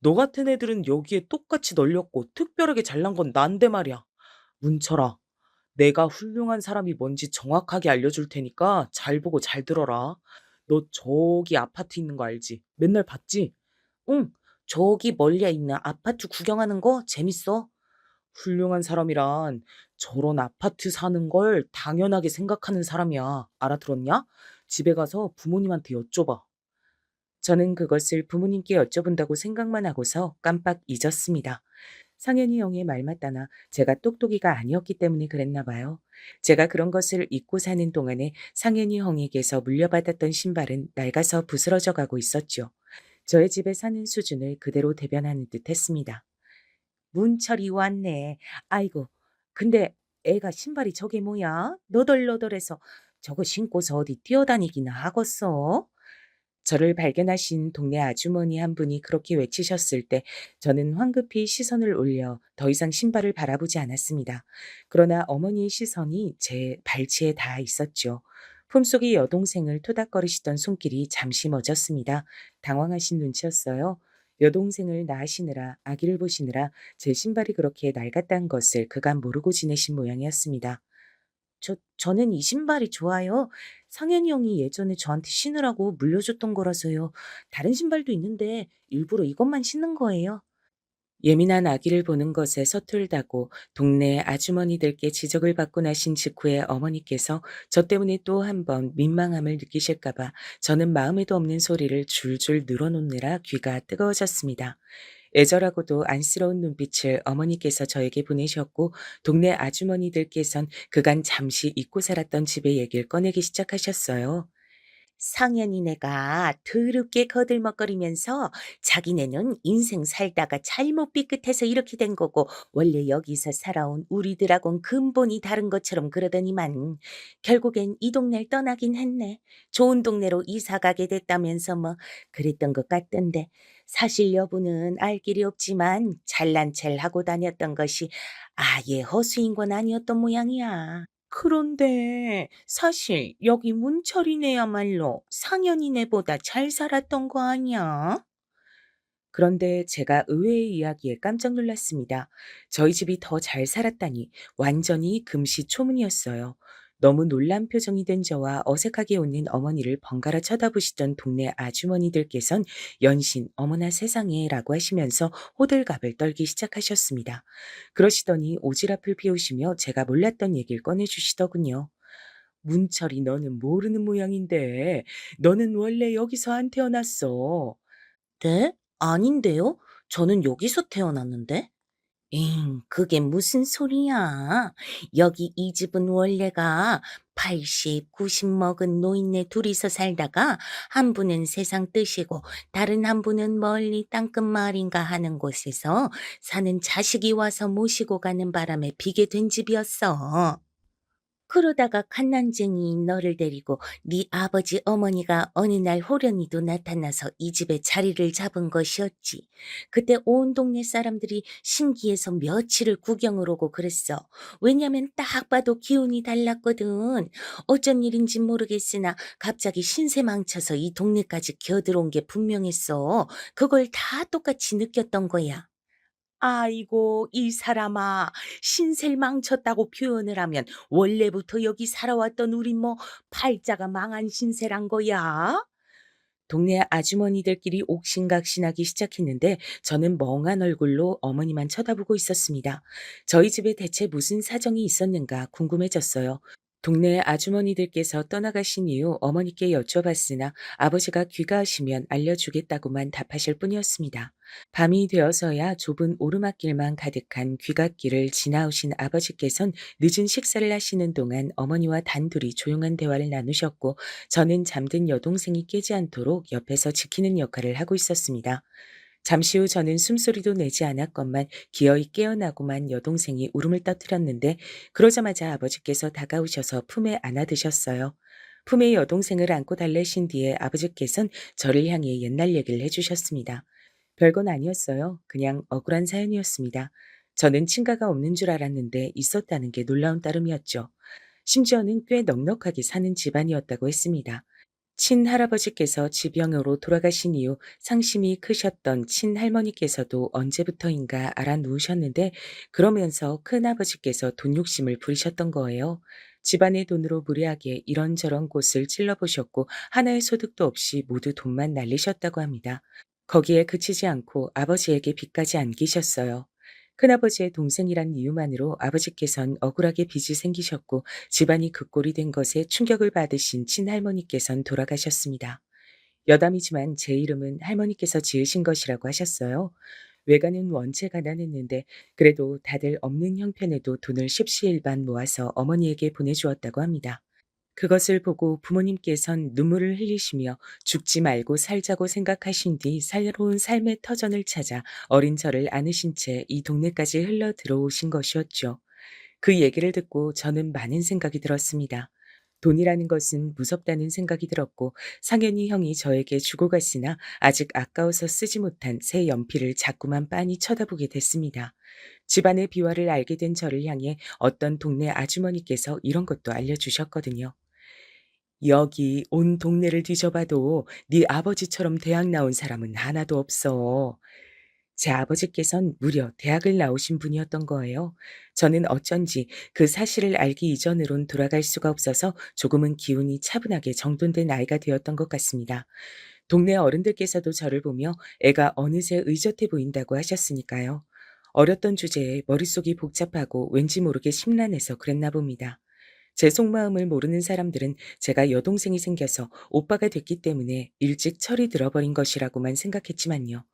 너 같은 애들은 여기에 똑같이 널렸고 특별하게 잘난 건 난데 말이야. 문철아, 내가 훌륭한 사람이 뭔지 정확하게 알려줄 테니까 잘 보고 잘 들어라. 너 저기 아파트 있는 거 알지? 맨날 봤지? 응, 저기 멀리 있는 아파트 구경하는 거 재밌어. 훌륭한 사람이란 저런 아파트 사는 걸 당연하게 생각하는 사람이야. 알아들었냐? 집에 가서 부모님한테 여쭤봐. 저는 그것을 부모님께 여쭤본다고 생각만 하고서 깜빡 잊었습니다. 상현이 형의 말 맞다나 제가 똑똑이가 아니었기 때문에 그랬나 봐요. 제가 그런 것을 잊고 사는 동안에 상현이 형에게서 물려받았던 신발은 낡아서 부스러져 가고 있었죠. 저의 집에 사는 수준을 그대로 대변하는 듯 했습니다. 문철이 왔네. 아이고, 근데 애가 신발이 저게 뭐야? 너덜너덜해서 저거 신고서 어디 뛰어다니기나 하겠어? 저를 발견하신 동네 아주머니 한 분이 그렇게 외치셨을 때 저는 황급히 시선을 올려 더 이상 신발을 바라보지 않았습니다. 그러나 어머니의 시선이 제 발치에 닿아 있었죠. 품속의 여동생을 토닥거리시던 손길이 잠시 멎었습니다. 당황하신 눈치였어요. 여동생을 낳으시느라 아기를 보시느라 제 신발이 그렇게 낡았다는 것을 그간 모르고 지내신 모양이었습니다. 저는 이 신발이 좋아요. 상현이 형이 예전에 저한테 신으라고 물려줬던 거라서요. 다른 신발도 있는데 일부러 이것만 신는 거예요. 예민한 아기를 보는 것에 서툴다고 동네 아주머니들께 지적을 받고 나신 직후에 어머니께서 저 때문에 또 한 번 민망함을 느끼실까봐 저는 마음에도 없는 소리를 줄줄 늘어놓느라 귀가 뜨거워졌습니다. 애절하고도 안쓰러운 눈빛을 어머니께서 저에게 보내셨고 동네 아주머니들께선 그간 잠시 잊고 살았던 집의 얘기를 꺼내기 시작하셨어요. 상현이네가 더럽게 거들먹거리면서 자기네는 인생 살다가 잘못 삐끗해서 이렇게 된 거고 원래 여기서 살아온 우리들하고는 근본이 다른 것처럼 그러더니만 결국엔 이 동네를 떠나긴 했네. 좋은 동네로 이사 가게 됐다면서 뭐 그랬던 것 같던데 사실 여부는 알 길이 없지만 잘난 체를 하고 다녔던 것이 아예 허수인 건 아니었던 모양이야. 그런데 사실 여기 문철이네야말로 상현이네보다 잘 살았던 거 아니야? 그런데 제가 의외의 이야기에 깜짝 놀랐습니다. 저희 집이 더 잘 살았다니 완전히 금시초문이었어요. 너무 놀란 표정이 된 저와 어색하게 웃는 어머니를 번갈아 쳐다보시던 동네 아주머니들께선 연신 어머나 세상에 라고 하시면서 호들갑을 떨기 시작하셨습니다. 그러시더니 오지랖을 피우시며 제가 몰랐던 얘기를 꺼내주시더군요. 문철이 너는 모르는 모양인데 너는 원래 여기서 안 태어났어. 네? 아닌데요? 저는 여기서 태어났는데? 그게 무슨 소리야. 여기 이 집은 원래가 80, 90 먹은 노인네 둘이서 살다가 한 분은 세상 뜨시고 다른 한 분은 멀리 땅끝마을인가 하는 곳에서 사는 자식이 와서 모시고 가는 바람에 비게 된 집이었어. 그러다가 갓난쟁이인 너를 데리고 네 아버지 어머니가 어느 날 호련히도 나타나서 이 집에 자리를 잡은 것이었지. 그때 온 동네 사람들이 신기해서 며칠을 구경을 오고 그랬어. 왜냐면 딱 봐도 기운이 달랐거든. 어쩐 일인지 모르겠으나 갑자기 신세 망쳐서 이 동네까지 기어들어온 게 분명했어. 그걸 다 똑같이 느꼈던 거야. 아이고, 이 사람아, 신세를 망쳤다고 표현을 하면 원래부터 여기 살아왔던 우리 뭐 팔자가 망한 신세란 거야? 동네 아주머니들끼리 옥신각신하기 시작했는데 저는 멍한 얼굴로 어머니만 쳐다보고 있었습니다. 저희 집에 대체 무슨 사정이 있었는가 궁금해졌어요. 동네 아주머니들께서 떠나가신 이후 어머니께 여쭤봤으나 아버지가 귀가하시면 알려주겠다고만 답하실 뿐이었습니다. 밤이 되어서야 좁은 오르막길만 가득한 귀갓길을 지나오신 아버지께선 늦은 식사를 하시는 동안 어머니와 단둘이 조용한 대화를 나누셨고 저는 잠든 여동생이 깨지 않도록 옆에서 지키는 역할을 하고 있었습니다. 잠시 후 저는 숨소리도 내지 않았건만 기어이 깨어나고만 여동생이 울음을 떠뜨렸는데 그러자마자 아버지께서 다가오셔서 품에 안아드셨어요. 품에 여동생을 안고 달래신 뒤에 아버지께선 저를 향해 옛날 얘기를 해주셨습니다. 별건 아니었어요. 그냥 억울한 사연이었습니다. 저는 친가가 없는 줄 알았는데 있었다는 게 놀라운 따름이었죠. 심지어는 꽤 넉넉하게 사는 집안이었다고 했습니다. 친할아버지께서 지병으로 돌아가신 이후 상심이 크셨던 친할머니께서도 언제부터인가 알아 누우셨는데 그러면서 큰아버지께서 돈 욕심을 부리셨던 거예요. 집안의 돈으로 무리하게 이런저런 곳을 찔러보셨고 하나의 소득도 없이 모두 돈만 날리셨다고 합니다. 거기에 그치지 않고 아버지에게 빚까지 안기셨어요. 큰아버지의 동생이란 이유만으로 아버지께선 억울하게 빚이 생기셨고 집안이 그 꼴이 된 것에 충격을 받으신 친할머니께선 돌아가셨습니다. 여담이지만 제 이름은 할머니께서 지으신 것이라고 하셨어요. 외가는 원체 가난했는데 그래도 다들 없는 형편에도 돈을 십시일반 모아서 어머니에게 보내주었다고 합니다. 그것을 보고 부모님께선 눈물을 흘리시며 죽지 말고 살자고 생각하신 뒤 새로운 삶의 터전을 찾아 어린 저를 안으신 채 이 동네까지 흘러 들어오신 것이었죠. 그 얘기를 듣고 저는 많은 생각이 들었습니다. 돈이라는 것은 무섭다는 생각이 들었고 상현이 형이 저에게 주고 갔으나 아직 아까워서 쓰지 못한 새 연필을 자꾸만 빤히 쳐다보게 됐습니다. 집안의 비화를 알게 된 저를 향해 어떤 동네 아주머니께서 이런 것도 알려주셨거든요. 여기 온 동네를 뒤져봐도 네 아버지처럼 대학 나온 사람은 하나도 없어. 제 아버지께선 무려 대학을 나오신 분이었던 거예요. 저는 어쩐지 그 사실을 알기 이전으론 돌아갈 수가 없어서 조금은 기운이 차분하게 정돈된 나이가 되었던 것 같습니다. 동네 어른들께서도 저를 보며 애가 어느새 의젓해 보인다고 하셨으니까요. 어렸던 주제에 머릿속이 복잡하고 왠지 모르게 심란해서 그랬나 봅니다. 제 속마음을 모르는 사람들은 제가 여동생이 생겨서 오빠가 됐기 때문에 일찍 철이 들어버린 것이라고만 생각했지만요.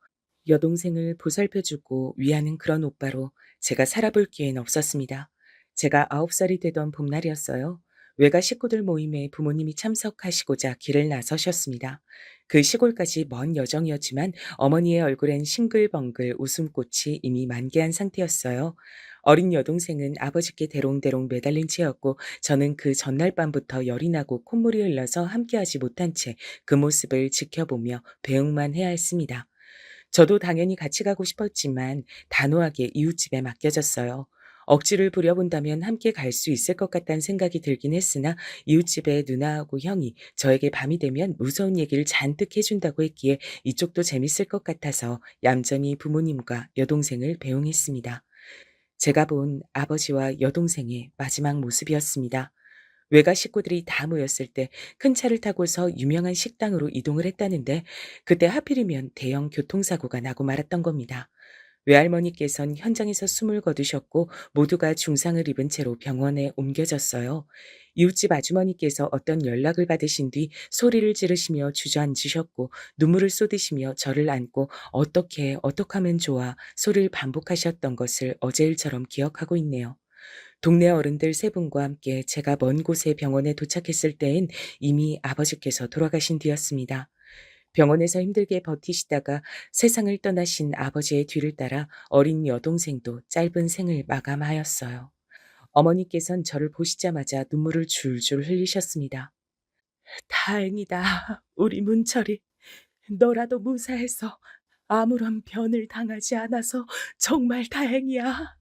여동생을 보살펴주고 위하는 그런 오빠로 제가 살아볼 기회는 없었습니다. 제가 9살이 되던 봄날이었어요. 외가 식구들 모임에 부모님이 참석하시고자 길을 나서셨습니다. 그 시골까지 먼 여정이었지만 어머니의 얼굴엔 싱글벙글 웃음꽃이 이미 만개한 상태였어요. 어린 여동생은 아버지께 대롱대롱 매달린 채였고 저는 그 전날 밤부터 열이 나고 콧물이 흘러서 함께하지 못한 채 그 모습을 지켜보며 배웅만 해야 했습니다. 저도 당연히 같이 가고 싶었지만 단호하게 이웃집에 맡겨졌어요. 억지를 부려본다면 함께 갈 수 있을 것 같다는 생각이 들긴 했으나 이웃집에 누나하고 형이 저에게 밤이 되면 무서운 얘기를 잔뜩 해준다고 했기에 이쪽도 재밌을 것 같아서 얌전히 부모님과 여동생을 배웅했습니다. 제가 본 아버지와 여동생의 마지막 모습이었습니다. 외가 식구들이 다 모였을 때 큰 차를 타고서 유명한 식당으로 이동을 했다는데 그때 하필이면 대형 교통사고가 나고 말았던 겁니다. 외할머니께선 현장에서 숨을 거두셨고 모두가 중상을 입은 채로 병원에 옮겨졌어요. 이웃집 아주머니께서 어떤 연락을 받으신 뒤 소리를 지르시며 주저앉으셨고 눈물을 쏟으시며 저를 안고 어떻게 하면 좋아 소리를 반복하셨던 것을 어제 일처럼 기억하고 있네요. 동네 어른들 세 분과 함께 제가 먼 곳의 병원에 도착했을 때엔 이미 아버지께서 돌아가신 뒤였습니다. 병원에서 힘들게 버티시다가 세상을 떠나신 아버지의 뒤를 따라 어린 여동생도 짧은 생을 마감하였어요. 어머니께선 저를 보시자마자 눈물을 줄줄 흘리셨습니다. 다행이다, 우리 문철이. 너라도 무사해서 아무런 변을 당하지 않아서 정말 다행이야.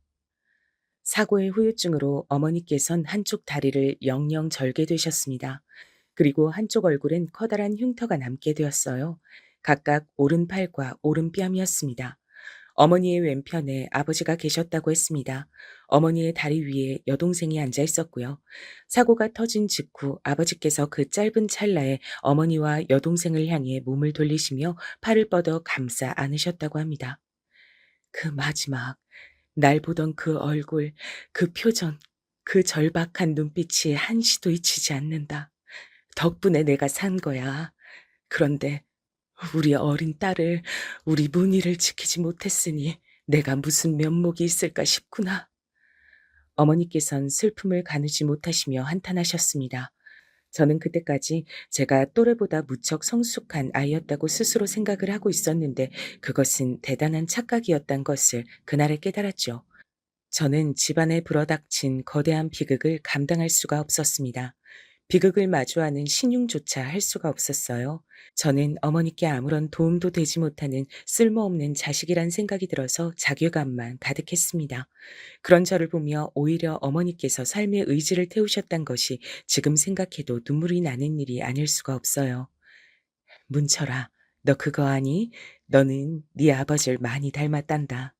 사고의 후유증으로 어머니께선 한쪽 다리를 영영 절게 되셨습니다. 그리고 한쪽 얼굴엔 커다란 흉터가 남게 되었어요. 각각 오른팔과 오른뺨이었습니다. 어머니의 왼편에 아버지가 계셨다고 했습니다. 어머니의 다리 위에 여동생이 앉아 있었고요. 사고가 터진 직후 아버지께서 그 짧은 찰나에 어머니와 여동생을 향해 몸을 돌리시며 팔을 뻗어 감싸 안으셨다고 합니다. 그 마지막, 날 보던 그 얼굴, 그 표정, 그 절박한 눈빛이 한시도 잊히지 않는다. 덕분에 내가 산 거야. 그런데 우리 어린 딸을, 우리 문희를 지키지 못했으니 내가 무슨 면목이 있을까 싶구나. 어머니께선 슬픔을 가누지 못하시며 한탄하셨습니다. 저는 그때까지 제가 또래보다 무척 성숙한 아이였다고 스스로 생각을 하고 있었는데 그것은 대단한 착각이었단 것을 그날에 깨달았죠. 저는 집안에 불어닥친 거대한 비극을 감당할 수가 없었습니다. 비극을 마주하는 신용조차 할 수가 없었어요. 저는 어머니께 아무런 도움도 되지 못하는 쓸모없는 자식이란 생각이 들어서 자괴감만 가득했습니다. 그런 저를 보며 오히려 어머니께서 삶의 의지를 태우셨단 것이 지금 생각해도 눈물이 나는 일이 아닐 수가 없어요. 문철아, 너 그거 아니? 너는 네 아버지를 많이 닮았단다.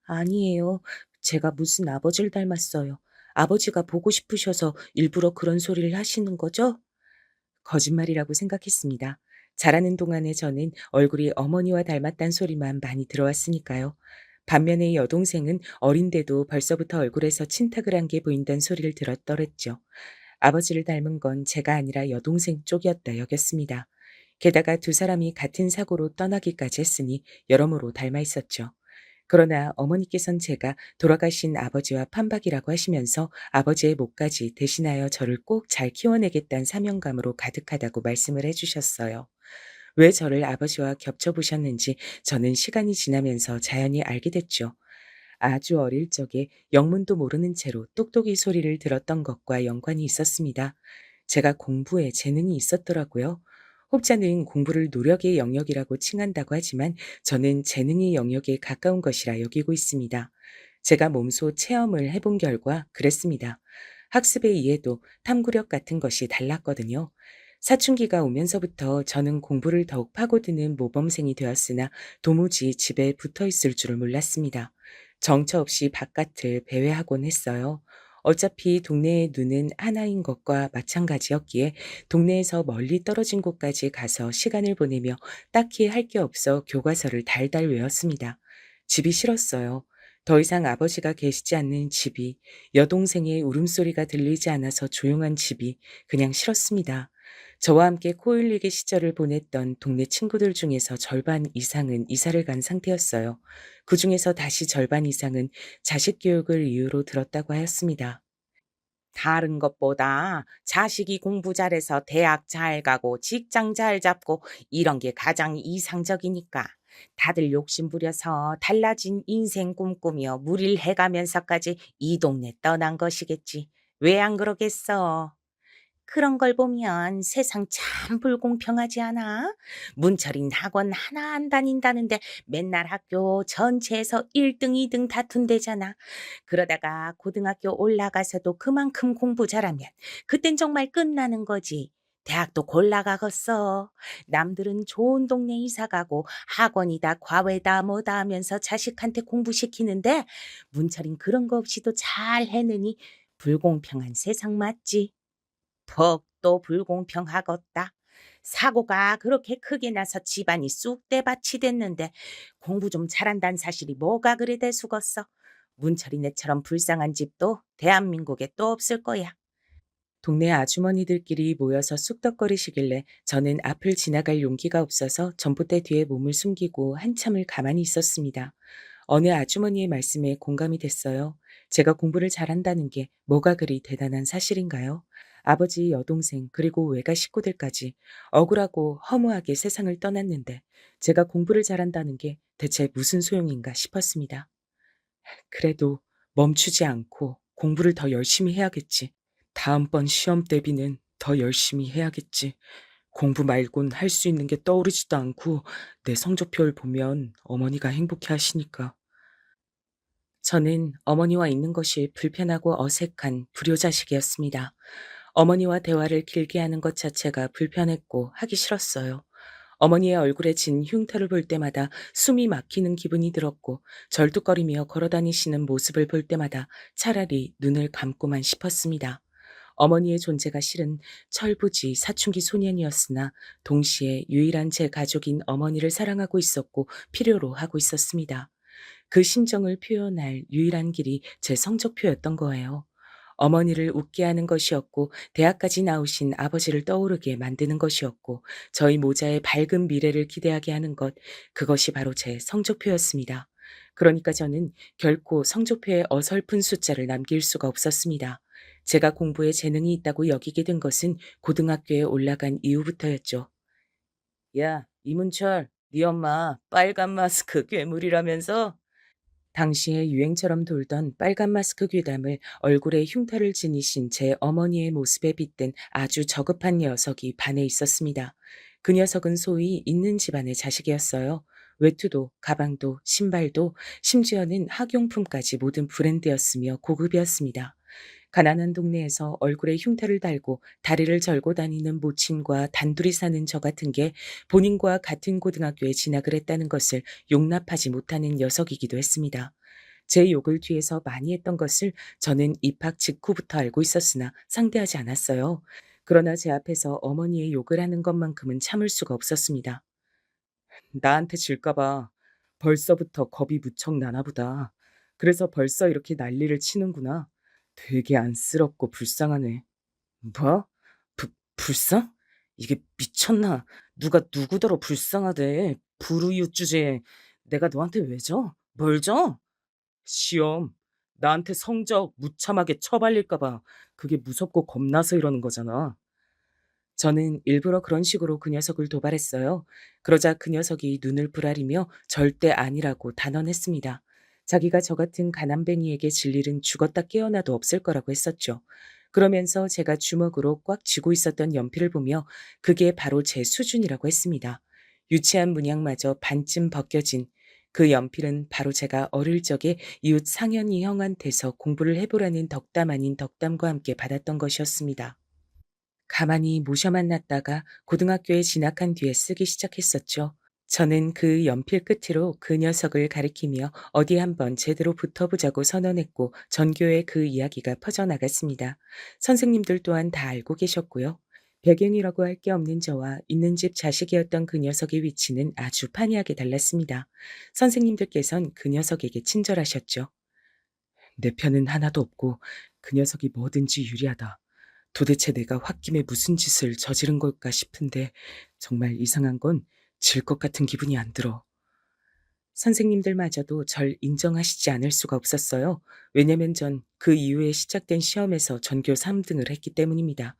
아니에요. 제가 무슨 아버지를 닮았어요. 아버지가 보고 싶으셔서 일부러 그런 소리를 하시는 거죠? 거짓말이라고 생각했습니다. 자라는 동안에 저는 얼굴이 어머니와 닮았단 소리만 많이 들어왔으니까요. 반면에 여동생은 어린데도 벌써부터 얼굴에서 친탁을 한 게 보인다는 소리를 들었더랬죠. 아버지를 닮은 건 제가 아니라 여동생 쪽이었다 여겼습니다. 게다가 두 사람이 같은 사고로 떠나기까지 했으니 여러모로 닮아 있었죠. 그러나 어머니께선 제가 돌아가신 아버지와 판박이라고 하시면서 아버지의 몫까지 대신하여 저를 꼭 잘 키워내겠다는 사명감으로 가득하다고 말씀을 해주셨어요. 왜 저를 아버지와 겹쳐보셨는지 저는 시간이 지나면서 자연히 알게 됐죠. 아주 어릴 적에 영문도 모르는 채로 똑똑이 소리를 들었던 것과 연관이 있었습니다. 제가 공부에 재능이 있었더라고요. 혹자는 공부를 노력의 영역이라고 칭한다고 하지만 저는 재능의 영역에 가까운 것이라 여기고 있습니다. 제가 몸소 체험을 해본 결과 그랬습니다. 학습의 이해도 탐구력 같은 것이 달랐거든요. 사춘기가 오면서부터 저는 공부를 더욱 파고드는 모범생이 되었으나 도무지 집에 붙어 있을 줄을 몰랐습니다. 정처 없이 바깥을 배회하곤 했어요. 어차피 동네의 눈은 하나인 것과 마찬가지였기에 동네에서 멀리 떨어진 곳까지 가서 시간을 보내며 딱히 할 게 없어 교과서를 달달 외웠습니다. 집이 싫었어요. 더 이상 아버지가 계시지 않는 집이, 여동생의 울음소리가 들리지 않아서 조용한 집이 그냥 싫었습니다. 저와 함께 코 흘리기 시절을 보냈던 동네 친구들 중에서 절반 이상은 이사를 간 상태였어요. 그중에서 다시 절반 이상은 자식 교육을 이유로 들었다고 하였습니다. 다른 것보다 자식이 공부 잘해서 대학 잘 가고 직장 잘 잡고 이런 게 가장 이상적이니까. 다들 욕심 부려서 달라진 인생 꿈꾸며 무리를 해가면서까지 이 동네 떠난 것이겠지. 왜 안 그러겠어? 그런 걸 보면 세상 참 불공평하지 않아? 문철인 학원 하나 안 다닌다는데 맨날 학교 전체에서 1등, 2등 다툰대잖아. 그러다가 고등학교 올라가서도 그만큼 공부 잘하면 그땐 정말 끝나는 거지. 대학도 골라가겠어. 남들은 좋은 동네 이사 가고 학원이다 과외다 뭐다 하면서 자식한테 공부시키는데 문철인 그런 거 없이도 잘 해내니 불공평한 세상 맞지? 퍽도 불공평하겠다. 사고가 그렇게 크게 나서 집안이 쑥대밭이 됐는데 공부 좀 잘한다는 사실이 뭐가 그리 대수겠어. 문철이네처럼 불쌍한 집도 대한민국에 또 없을 거야. 동네 아주머니들끼리 모여서 쑥덕거리시길래 저는 앞을 지나갈 용기가 없어서 전봇대 뒤에 몸을 숨기고 한참을 가만히 있었습니다. 어느 아주머니의 말씀에 공감이 됐어요. 제가 공부를 잘한다는 게 뭐가 그리 대단한 사실인가요? 아버지, 여동생, 그리고 외가 식구들까지 억울하고 허무하게 세상을 떠났는데 제가 공부를 잘한다는 게 대체 무슨 소용인가 싶었습니다. 그래도 멈추지 않고 공부를 더 열심히 해야겠지. 다음번 시험 대비는 더 열심히 해야겠지. 공부 말곤 할 수 있는 게 떠오르지도 않고 내 성적표를 보면 어머니가 행복해 하시니까. 저는 어머니와 있는 것이 불편하고 어색한 불효자식이었습니다. 어머니와 대화를 길게 하는 것 자체가 불편했고 하기 싫었어요. 어머니의 얼굴에 진 흉터를 볼 때마다 숨이 막히는 기분이 들었고 절뚝거리며 걸어다니시는 모습을 볼 때마다 차라리 눈을 감고만 싶었습니다. 어머니의 존재가 실은 철부지 사춘기 소년이었으나 동시에 유일한 제 가족인 어머니를 사랑하고 있었고 필요로 하고 있었습니다. 그 심정을 표현할 유일한 길이 제 성적표였던 거예요. 어머니를 웃게 하는 것이었고 대학까지 나오신 아버지를 떠오르게 만드는 것이었고 저희 모자의 밝은 미래를 기대하게 하는 것, 그것이 바로 제 성적표였습니다. 그러니까 저는 결코 성적표에 어설픈 숫자를 남길 수가 없었습니다. 제가 공부에 재능이 있다고 여기게 된 것은 고등학교에 올라간 이후부터였죠. 야, 이문철, 네 엄마 빨간 마스크 괴물이라면서? 당시에 유행처럼 돌던 빨간 마스크 귀담을 얼굴에 흉터를 지니신 제 어머니의 모습에 빗댄 아주 저급한 녀석이 반에 있었습니다. 그 녀석은 소위 있는 집안의 자식이었어요. 외투도 가방도 신발도 심지어는 학용품까지 모든 브랜드였으며 고급이었습니다. 가난한 동네에서 얼굴에 흉터를 달고 다리를 절고 다니는 모친과 단둘이 사는 저 같은 게 본인과 같은 고등학교에 진학을 했다는 것을 용납하지 못하는 녀석이기도 했습니다. 제 욕을 뒤에서 많이 했던 것을 저는 입학 직후부터 알고 있었으나 상대하지 않았어요. 그러나 제 앞에서 어머니의 욕을 하는 것만큼은 참을 수가 없었습니다. 나한테 질까봐 벌써부터 겁이 무척 나나 보다. 그래서 벌써 이렇게 난리를 치는구나. 되게 안쓰럽고 불쌍하네. 뭐? 불쌍? 이게 미쳤나? 누가 누구더러 불쌍하대. 불우이웃 주제에 내가 너한테 왜 져? 뭘 져? 시험. 나한테 성적 무참하게 처발릴까 봐 그게 무섭고 겁나서 이러는 거잖아. 저는 일부러 그런 식으로 그 녀석을 도발했어요. 그러자 그 녀석이 눈을 부라리며 절대 아니라고 단언했습니다. 자기가 저 같은 가난뱅이에게 질 일은 죽었다 깨어나도 없을 거라고 했었죠. 그러면서 제가 주먹으로 꽉 쥐고 있었던 연필을 보며 그게 바로 제 수준이라고 했습니다. 유치한 문양마저 반쯤 벗겨진 그 연필은 바로 제가 어릴 적에 이웃 상현이 형한테서 공부를 해보라는 덕담 아닌 덕담과 함께 받았던 것이었습니다. 가만히 모셔만 놨다가 고등학교에 진학한 뒤에 쓰기 시작했었죠. 저는 그 연필 끝으로 그 녀석을 가리키며 어디 한번 제대로 붙어보자고 선언했고 전교에 그 이야기가 퍼져나갔습니다. 선생님들 또한 다 알고 계셨고요. 배경이라고 할 게 없는 저와 있는 집 자식이었던 그 녀석의 위치는 아주 판이하게 달랐습니다. 선생님들께선 그 녀석에게 친절하셨죠. 내 편은 하나도 없고 그 녀석이 뭐든지 유리하다. 도대체 내가 홧김에 무슨 짓을 저지른 걸까 싶은데 정말 이상한 건 질 것 같은 기분이 안 들어. 선생님들마저도 절 인정하시지 않을 수가 없었어요. 왜냐면 전 그 이후에 시작된 시험에서 전교 3등을 했기 때문입니다.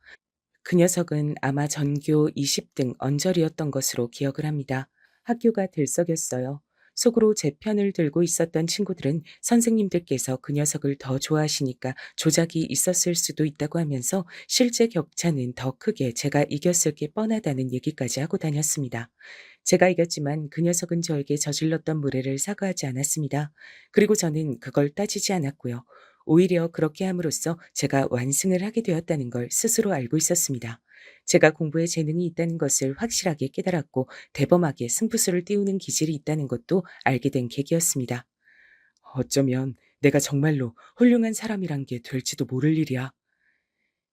그 녀석은 아마 전교 20등 언저리였던 것으로 기억을 합니다. 학교가 들썩였어요. 속으로 제 편을 들고 있었던 친구들은 선생님들께서 그 녀석을 더 좋아하시니까 조작이 있었을 수도 있다고 하면서 실제 격차는 더 크게 제가 이겼을 게 뻔하다는 얘기까지 하고 다녔습니다. 제가 이겼지만 그 녀석은 저에게 저질렀던 무례를 사과하지 않았습니다. 그리고 저는 그걸 따지지 않았고요. 오히려 그렇게 함으로써 제가 완승을 하게 되었다는 걸 스스로 알고 있었습니다. 제가 공부에 재능이 있다는 것을 확실하게 깨달았고 대범하게 승부수를 띄우는 기질이 있다는 것도 알게 된 계기였습니다. 어쩌면 내가 정말로 훌륭한 사람이란 게 될지도 모를 일이야.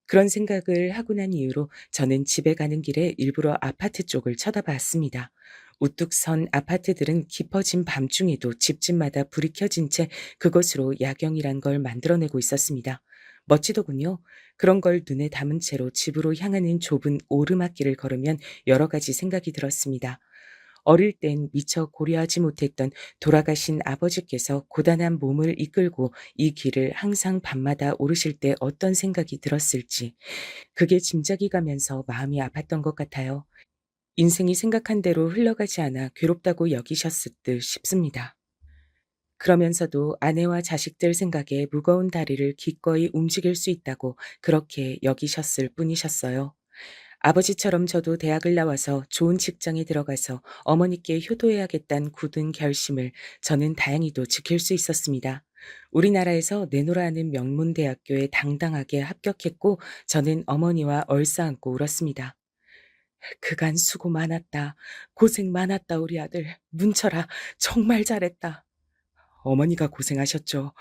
그런 생각을 하고 난 이후로 저는 집에 가는 길에 일부러 아파트 쪽을 쳐다봤습니다. 우뚝 선 아파트들은 깊어진 밤중에도 집집마다 불이 켜진 채 그것으로 야경이란 걸 만들어내고 있었습니다. 멋지더군요. 그런 걸 눈에 담은 채로 집으로 향하는 좁은 오르막길을 걸으면 여러 가지 생각이 들었습니다. 어릴 땐 미처 고려하지 못했던 돌아가신 아버지께서 고단한 몸을 이끌고 이 길을 항상 밤마다 오르실 때 어떤 생각이 들었을지, 그게 짐작이 가면서 마음이 아팠던 것 같아요. 인생이 생각한 대로 흘러가지 않아 괴롭다고 여기셨을 듯 싶습니다. 그러면서도 아내와 자식들 생각에 무거운 다리를 기꺼이 움직일 수 있다고 그렇게 여기셨을 뿐이셨어요. 아버지처럼 저도 대학을 나와서 좋은 직장에 들어가서 어머니께 효도해야겠다는 굳은 결심을 저는 다행히도 지킬 수 있었습니다. 우리나라에서 내노라 하는 명문대학교에 당당하게 합격했고 저는 어머니와 얼싸안고 울었습니다. 그간 수고 많았다. 고생 많았다 우리 아들. 문철아 정말 잘했다. 어머니가 고생하셨죠.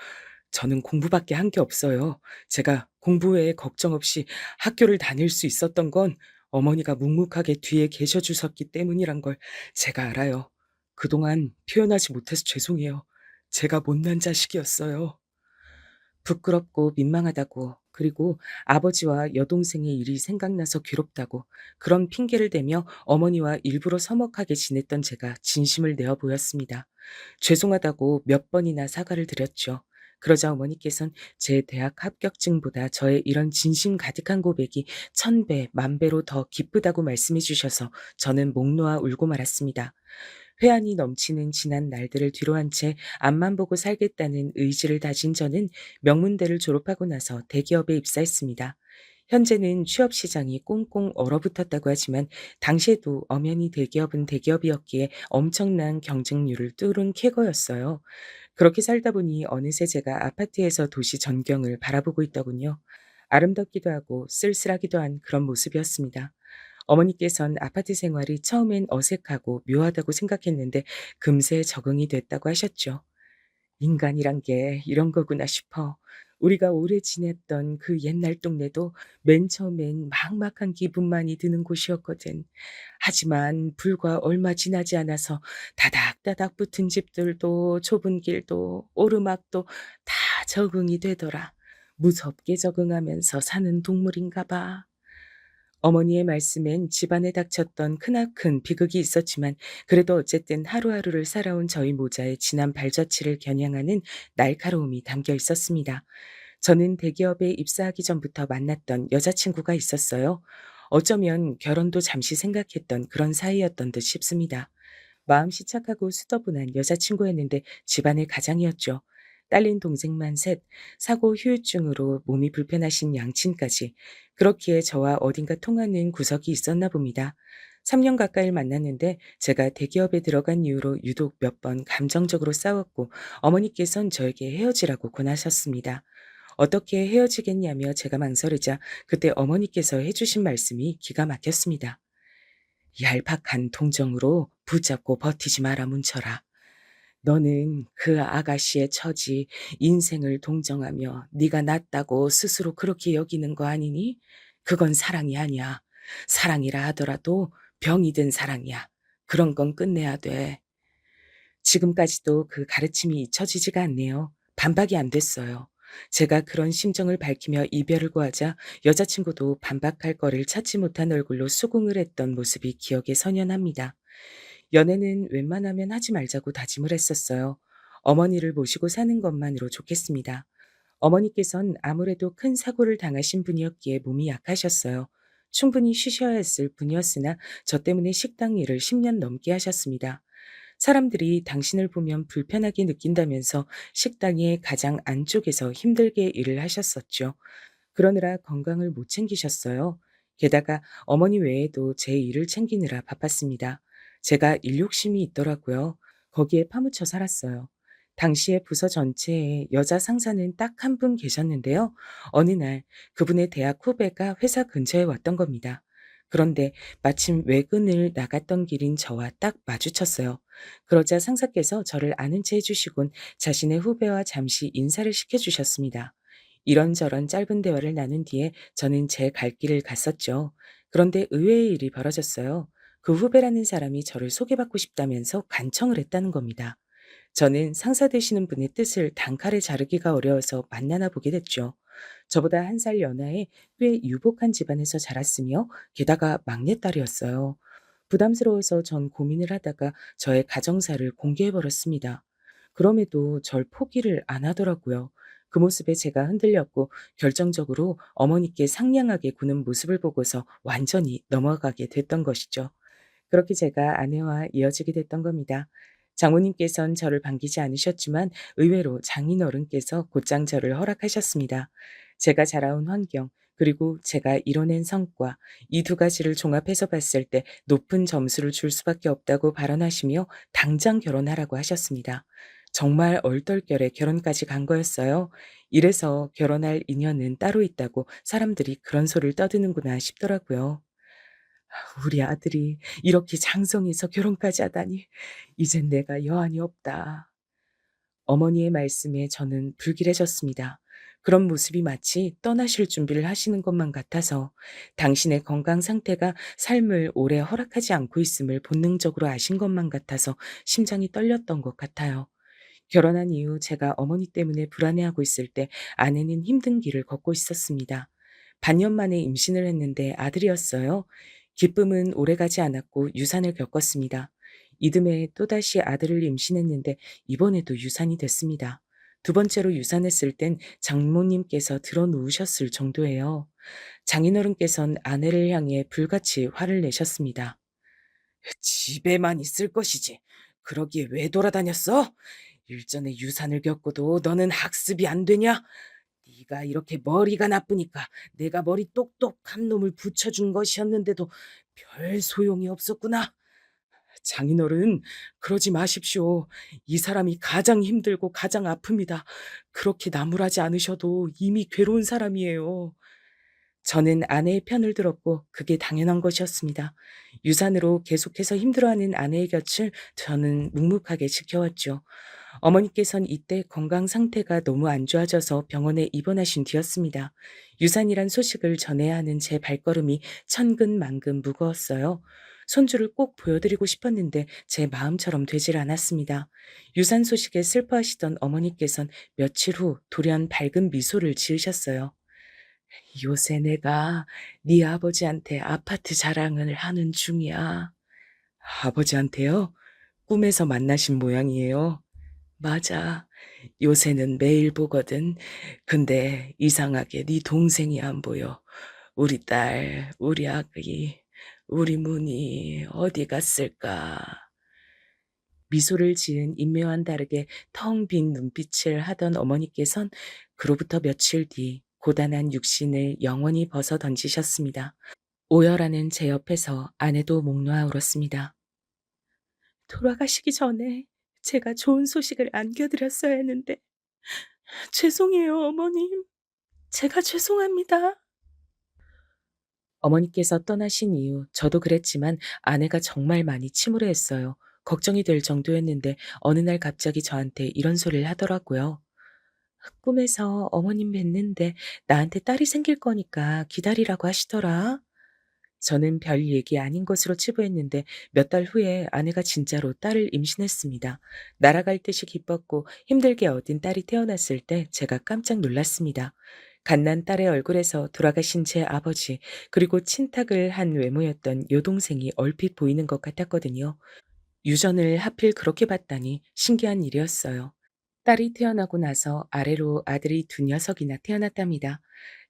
저는 공부밖에 한 게 없어요. 제가 공부 외에 걱정 없이 학교를 다닐 수 있었던 건 어머니가 묵묵하게 뒤에 계셔 주셨기 때문이란 걸 제가 알아요. 그동안 표현하지 못해서 죄송해요. 제가 못난 자식이었어요. 부끄럽고 민망하다고, 그리고 아버지와 여동생의 일이 생각나서 괴롭다고, 그런 핑계를 대며 어머니와 일부러 서먹하게 지냈던 제가 진심을 내어 보였습니다. 죄송하다고 몇 번이나 사과를 드렸죠. 그러자 어머니께선 제 대학 합격증보다 저의 이런 진심 가득한 고백이 1000배, 만배로 더 기쁘다고 말씀해 주셔서 저는 목 놓아 울고 말았습니다. 회한이 넘치는 지난 날들을 뒤로한 채 앞만 보고 살겠다는 의지를 다진 저는 명문대를 졸업하고 나서 대기업에 입사했습니다. 현재는 취업 시장이 꽁꽁 얼어붙었다고 하지만 당시에도 엄연히 대기업은 대기업이었기에 엄청난 경쟁률을 뚫은 쾌거였어요. 그렇게 살다 보니 어느새 제가 아파트에서 도시 전경을 바라보고 있더군요. 아름답기도 하고 쓸쓸하기도 한 그런 모습이었습니다. 어머니께선 아파트 생활이 처음엔 어색하고 묘하다고 생각했는데 금세 적응이 됐다고 하셨죠. 인간이란 게 이런 거구나 싶어. 우리가 오래 지냈던 그 옛날 동네도 맨 처음엔 막막한 기분만이 드는 곳이었거든. 하지만 불과 얼마 지나지 않아서 다닥다닥 붙은 집들도 좁은 길도 오르막도 다 적응이 되더라. 무섭게 적응하면서 사는 동물인가 봐. 어머니의 말씀엔 집안에 닥쳤던 크나큰 비극이 있었지만 그래도 어쨌든 하루하루를 살아온 저희 모자의 지난 발자취를 겨냥하는 날카로움이 담겨 있었습니다. 저는 대기업에 입사하기 전부터 만났던 여자친구가 있었어요. 어쩌면 결혼도 잠시 생각했던 그런 사이였던 듯 싶습니다. 마음씨 착하고 수더분한 여자친구였는데 집안의 가장이었죠. 딸린 동생만 셋, 사고 후유증으로 몸이 불편하신 양친까지. 그렇기에 저와 어딘가 통하는 구석이 있었나 봅니다. 3년 가까이 만났는데 제가 대기업에 들어간 이후로 유독 몇 번 감정적으로 싸웠고 어머니께선 저에게 헤어지라고 권하셨습니다. 어떻게 헤어지겠냐며 제가 망설이자 그때 어머니께서 해주신 말씀이 기가 막혔습니다. 얄팍한 동정으로 붙잡고 버티지 마라 문철아. 너는 그 아가씨의 처지, 인생을 동정하며 네가 낫다고 스스로 그렇게 여기는 거 아니니? 그건 사랑이 아니야. 사랑이라 하더라도 병이 든 사랑이야. 그런 건 끝내야 돼. 지금까지도 그 가르침이 잊혀지지가 않네요. 반박이 안 됐어요. 제가 그런 심정을 밝히며 이별을 구하자 여자친구도 반박할 거리를 찾지 못한 얼굴로 수긍을 했던 모습이 기억에 선연합니다. 연애는 웬만하면 하지 말자고 다짐을 했었어요. 어머니를 모시고 사는 것만으로 좋겠습니다. 어머니께선 아무래도 큰 사고를 당하신 분이었기에 몸이 약하셨어요. 충분히 쉬셔야 했을 분이었으나 저 때문에 식당 일을 10년 넘게 하셨습니다. 사람들이 당신을 보면 불편하게 느낀다면서 식당의 가장 안쪽에서 힘들게 일을 하셨었죠. 그러느라 건강을 못 챙기셨어요. 게다가 어머니 외에도 제 일을 챙기느라 바빴습니다. 제가 일 욕심이 있더라고요. 거기에 파묻혀 살았어요. 당시에 부서 전체에 여자 상사는 딱 한 분 계셨는데요. 어느 날 그분의 대학 후배가 회사 근처에 왔던 겁니다. 그런데 마침 외근을 나갔던 길인 저와 딱 마주쳤어요. 그러자 상사께서 저를 아는 체 해주시곤 자신의 후배와 잠시 인사를 시켜주셨습니다. 이런저런 짧은 대화를 나눈 뒤에 저는 제 갈 길을 갔었죠. 그런데 의외의 일이 벌어졌어요. 그 후배라는 사람이 저를 소개받고 싶다면서 간청을 했다는 겁니다. 저는 상사 되시는 분의 뜻을 단칼에 자르기가 어려워서 만나나 보게 됐죠. 저보다 한 살 연하에 꽤 유복한 집안에서 자랐으며 게다가 막내딸이었어요. 부담스러워서 전 고민을 하다가 저의 가정사를 공개해버렸습니다. 그럼에도 절 포기를 안 하더라고요. 그 모습에 제가 흔들렸고 결정적으로 어머니께 상냥하게 구는 모습을 보고서 완전히 넘어가게 됐던 것이죠. 그렇게 제가 아내와 이어지게 됐던 겁니다. 장모님께선 저를 반기지 않으셨지만 의외로 장인어른께서 곧장 저를 허락하셨습니다. 제가 자라온 환경, 그리고 제가 이뤄낸 성과, 이 두 가지를 종합해서 봤을 때 높은 점수를 줄 수밖에 없다고 발언하시며 당장 결혼하라고 하셨습니다. 정말 얼떨결에 결혼까지 간 거였어요. 이래서 결혼할 인연은 따로 있다고 사람들이 그런 소리를 떠드는구나 싶더라고요. 우리 아들이 이렇게 장성해서 결혼까지 하다니 이젠 내가 여한이 없다. 어머니의 말씀에 저는 불길해졌습니다. 그런 모습이 마치 떠나실 준비를 하시는 것만 같아서 당신의 건강 상태가 삶을 오래 허락하지 않고 있음을 본능적으로 아신 것만 같아서 심장이 떨렸던 것 같아요. 결혼한 이후 제가 어머니 때문에 불안해하고 있을 때 아내는 힘든 길을 걷고 있었습니다. 반년 만에 임신을 했는데 아들이었어요. 기쁨은 오래가지 않았고 유산을 겪었습니다. 이듬해 또다시 아들을 임신했는데 이번에도 유산이 됐습니다. 두 번째로 유산했을 땐 장모님께서 들어 누우셨을 정도예요. 장인어른께선 아내를 향해 불같이 화를 내셨습니다. 집에만 있을 것이지. 그러기에 왜 돌아다녔어? 일전에 유산을 겪고도 너는 학습이 안 되냐? 네가 이렇게 머리가 나쁘니까 내가 머리 똑똑한 놈을 붙여준 것이었는데도 별 소용이 없었구나. 장인어른, 그러지 마십시오. 이 사람이 가장 힘들고 가장 아픕니다. 그렇게 나무라지 않으셔도 이미 괴로운 사람이에요. 저는 아내의 편을 들었고 그게 당연한 것이었습니다. 유산으로 계속해서 힘들어하는 아내의 곁을 저는 묵묵하게 지켜왔죠. 어머니께선 이때 건강 상태가 너무 안 좋아져서 병원에 입원하신 뒤였습니다. 유산이란 소식을 전해야 하는 제 발걸음이 천근만근 무거웠어요. 손주를 꼭 보여드리고 싶었는데 제 마음처럼 되질 않았습니다. 유산 소식에 슬퍼하시던 어머니께선 며칠 후 돌연 밝은 미소를 지으셨어요. 요새 내가 네 아버지한테 아파트 자랑을 하는 중이야. 아버지한테요? 꿈에서 만나신 모양이에요. 맞아. 요새는 매일 보거든. 근데 이상하게 네 동생이 안 보여. 우리 딸, 우리 아기, 우리 문이 어디 갔을까? 미소를 지은 인매와는 다르게 텅 빈 눈빛을 하던 어머니께선 그로부터 며칠 뒤 고단한 육신을 영원히 벗어 던지셨습니다. 오열하는 제 옆에서 아내도 목 놓아 울었습니다. 돌아가시기 전에 제가 좋은 소식을 안겨드렸어야 했는데 죄송해요, 어머님. 제가 죄송합니다. 어머니께서 떠나신 이후 저도 그랬지만 아내가 정말 많이 침울해했어요. 걱정이 될 정도였는데 어느 날 갑자기 저한테 이런 소리를 하더라고요. 꿈에서 어머님 뵀는데 나한테 딸이 생길 거니까 기다리라고 하시더라. 저는 별 얘기 아닌 것으로 치부했는데 몇 달 후에 아내가 진짜로 딸을 임신했습니다. 날아갈 듯이 기뻤고 힘들게 얻은 딸이 태어났을 때 제가 깜짝 놀랐습니다. 갓난 딸의 얼굴에서 돌아가신 제 아버지 그리고 친탁을 한 외모였던 여동생이 얼핏 보이는 것 같았거든요. 유전을 하필 그렇게 봤다니 신기한 일이었어요. 딸이 태어나고 나서 아래로 아들이 두 녀석이나 태어났답니다.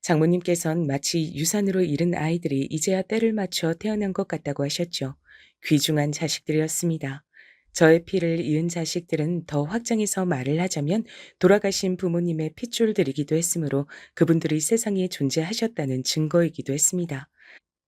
장모님께선 마치 유산으로 잃은 아이들이 이제야 때를 맞춰 태어난 것 같다고 하셨죠. 귀중한 자식들이었습니다. 저의 피를 이은 자식들은 더 확장해서 말을 하자면 돌아가신 부모님의 핏줄들이기도 했으므로 그분들이 세상에 존재하셨다는 증거이기도 했습니다.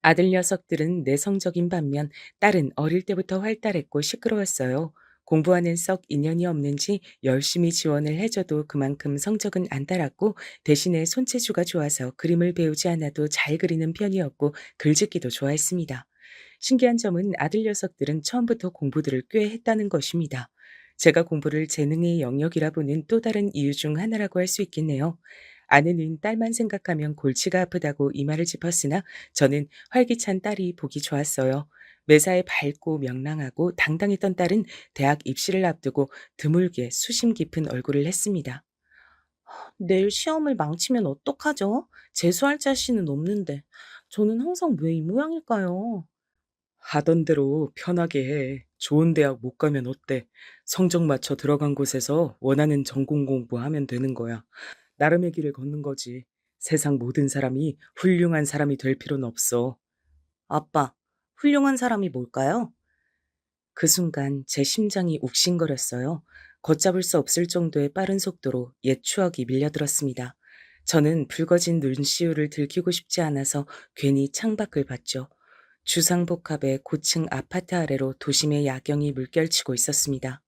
아들 녀석들은 내성적인 반면 딸은 어릴 때부터 활달했고 시끄러웠어요. 공부하는 썩 인연이 없는지 열심히 지원을 해줘도 그만큼 성적은 안 따랐고 대신에 손재주가 좋아서 그림을 배우지 않아도 잘 그리는 편이었고 글짓기도 좋아했습니다. 신기한 점은 아들 녀석들은 처음부터 공부들을 꽤 했다는 것입니다. 제가 공부를 재능의 영역이라 보는 또 다른 이유 중 하나라고 할 수 있겠네요. 아내는 딸만 생각하면 골치가 아프다고 이 말을 짚었으나 저는 활기찬 딸이 보기 좋았어요. 매사에 밝고 명랑하고 당당했던 딸은 대학 입시를 앞두고 드물게 수심 깊은 얼굴을 했습니다. 내일 시험을 망치면 어떡하죠? 재수할 자신은 없는데. 저는 항상 왜 이 모양일까요? 하던 대로 편하게 해. 좋은 대학 못 가면 어때? 성적 맞춰 들어간 곳에서 원하는 전공 공부하면 되는 거야. 나름의 길을 걷는 거지. 세상 모든 사람이 훌륭한 사람이 될 필요는 없어. 아빠, 훌륭한 사람이 뭘까요? 그 순간 제 심장이 욱신거렸어요. 걷잡을 수 없을 정도의 빠른 속도로 옛 추억이 밀려들었습니다. 저는 붉어진 눈시울을 들키고 싶지 않아서 괜히 창밖을 봤죠. 주상복합의 고층 아파트 아래로 도심의 야경이 물결치고 있었습니다.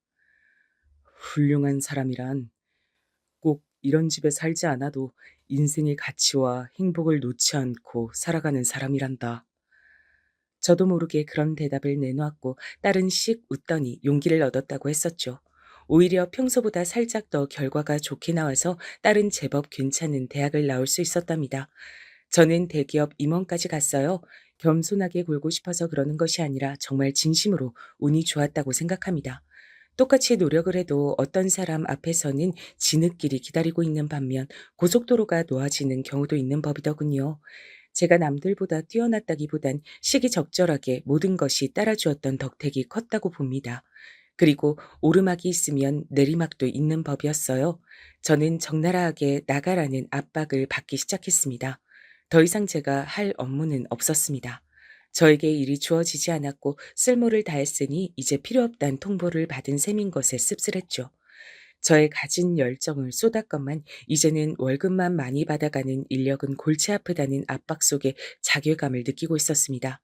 훌륭한 사람이란 꼭 이런 집에 살지 않아도 인생의 가치와 행복을 놓지 않고 살아가는 사람이란다. 저도 모르게 그런 대답을 내놓았고 딸은 씩 웃더니 용기를 얻었다고 했었죠. 오히려 평소보다 살짝 더 결과가 좋게 나와서 딸은 제법 괜찮은 대학을 나올 수 있었답니다. 저는 대기업 임원까지 갔어요. 겸손하게 굴고 싶어서 그러는 것이 아니라 정말 진심으로 운이 좋았다고 생각합니다. 똑같이 노력을 해도 어떤 사람 앞에서는 진흙길이 기다리고 있는 반면 고속도로가 놓아지는 경우도 있는 법이더군요. 제가 남들보다 뛰어났다기보단 시기적절하게 모든 것이 따라주었던 덕택이 컸다고 봅니다. 그리고 오르막이 있으면 내리막도 있는 법이었어요. 저는 적나라하게 나가라는 압박을 받기 시작했습니다. 더 이상 제가 할 업무는 없었습니다. 저에게 일이 주어지지 않았고 쓸모를 다했으니 이제 필요 없다는 통보를 받은 셈인 것에 씁쓸했죠. 저의 가진 열정을 쏟았건만 이제는 월급만 많이 받아가는 인력은 골치 아프다는 압박 속에 자괴감을 느끼고 있었습니다.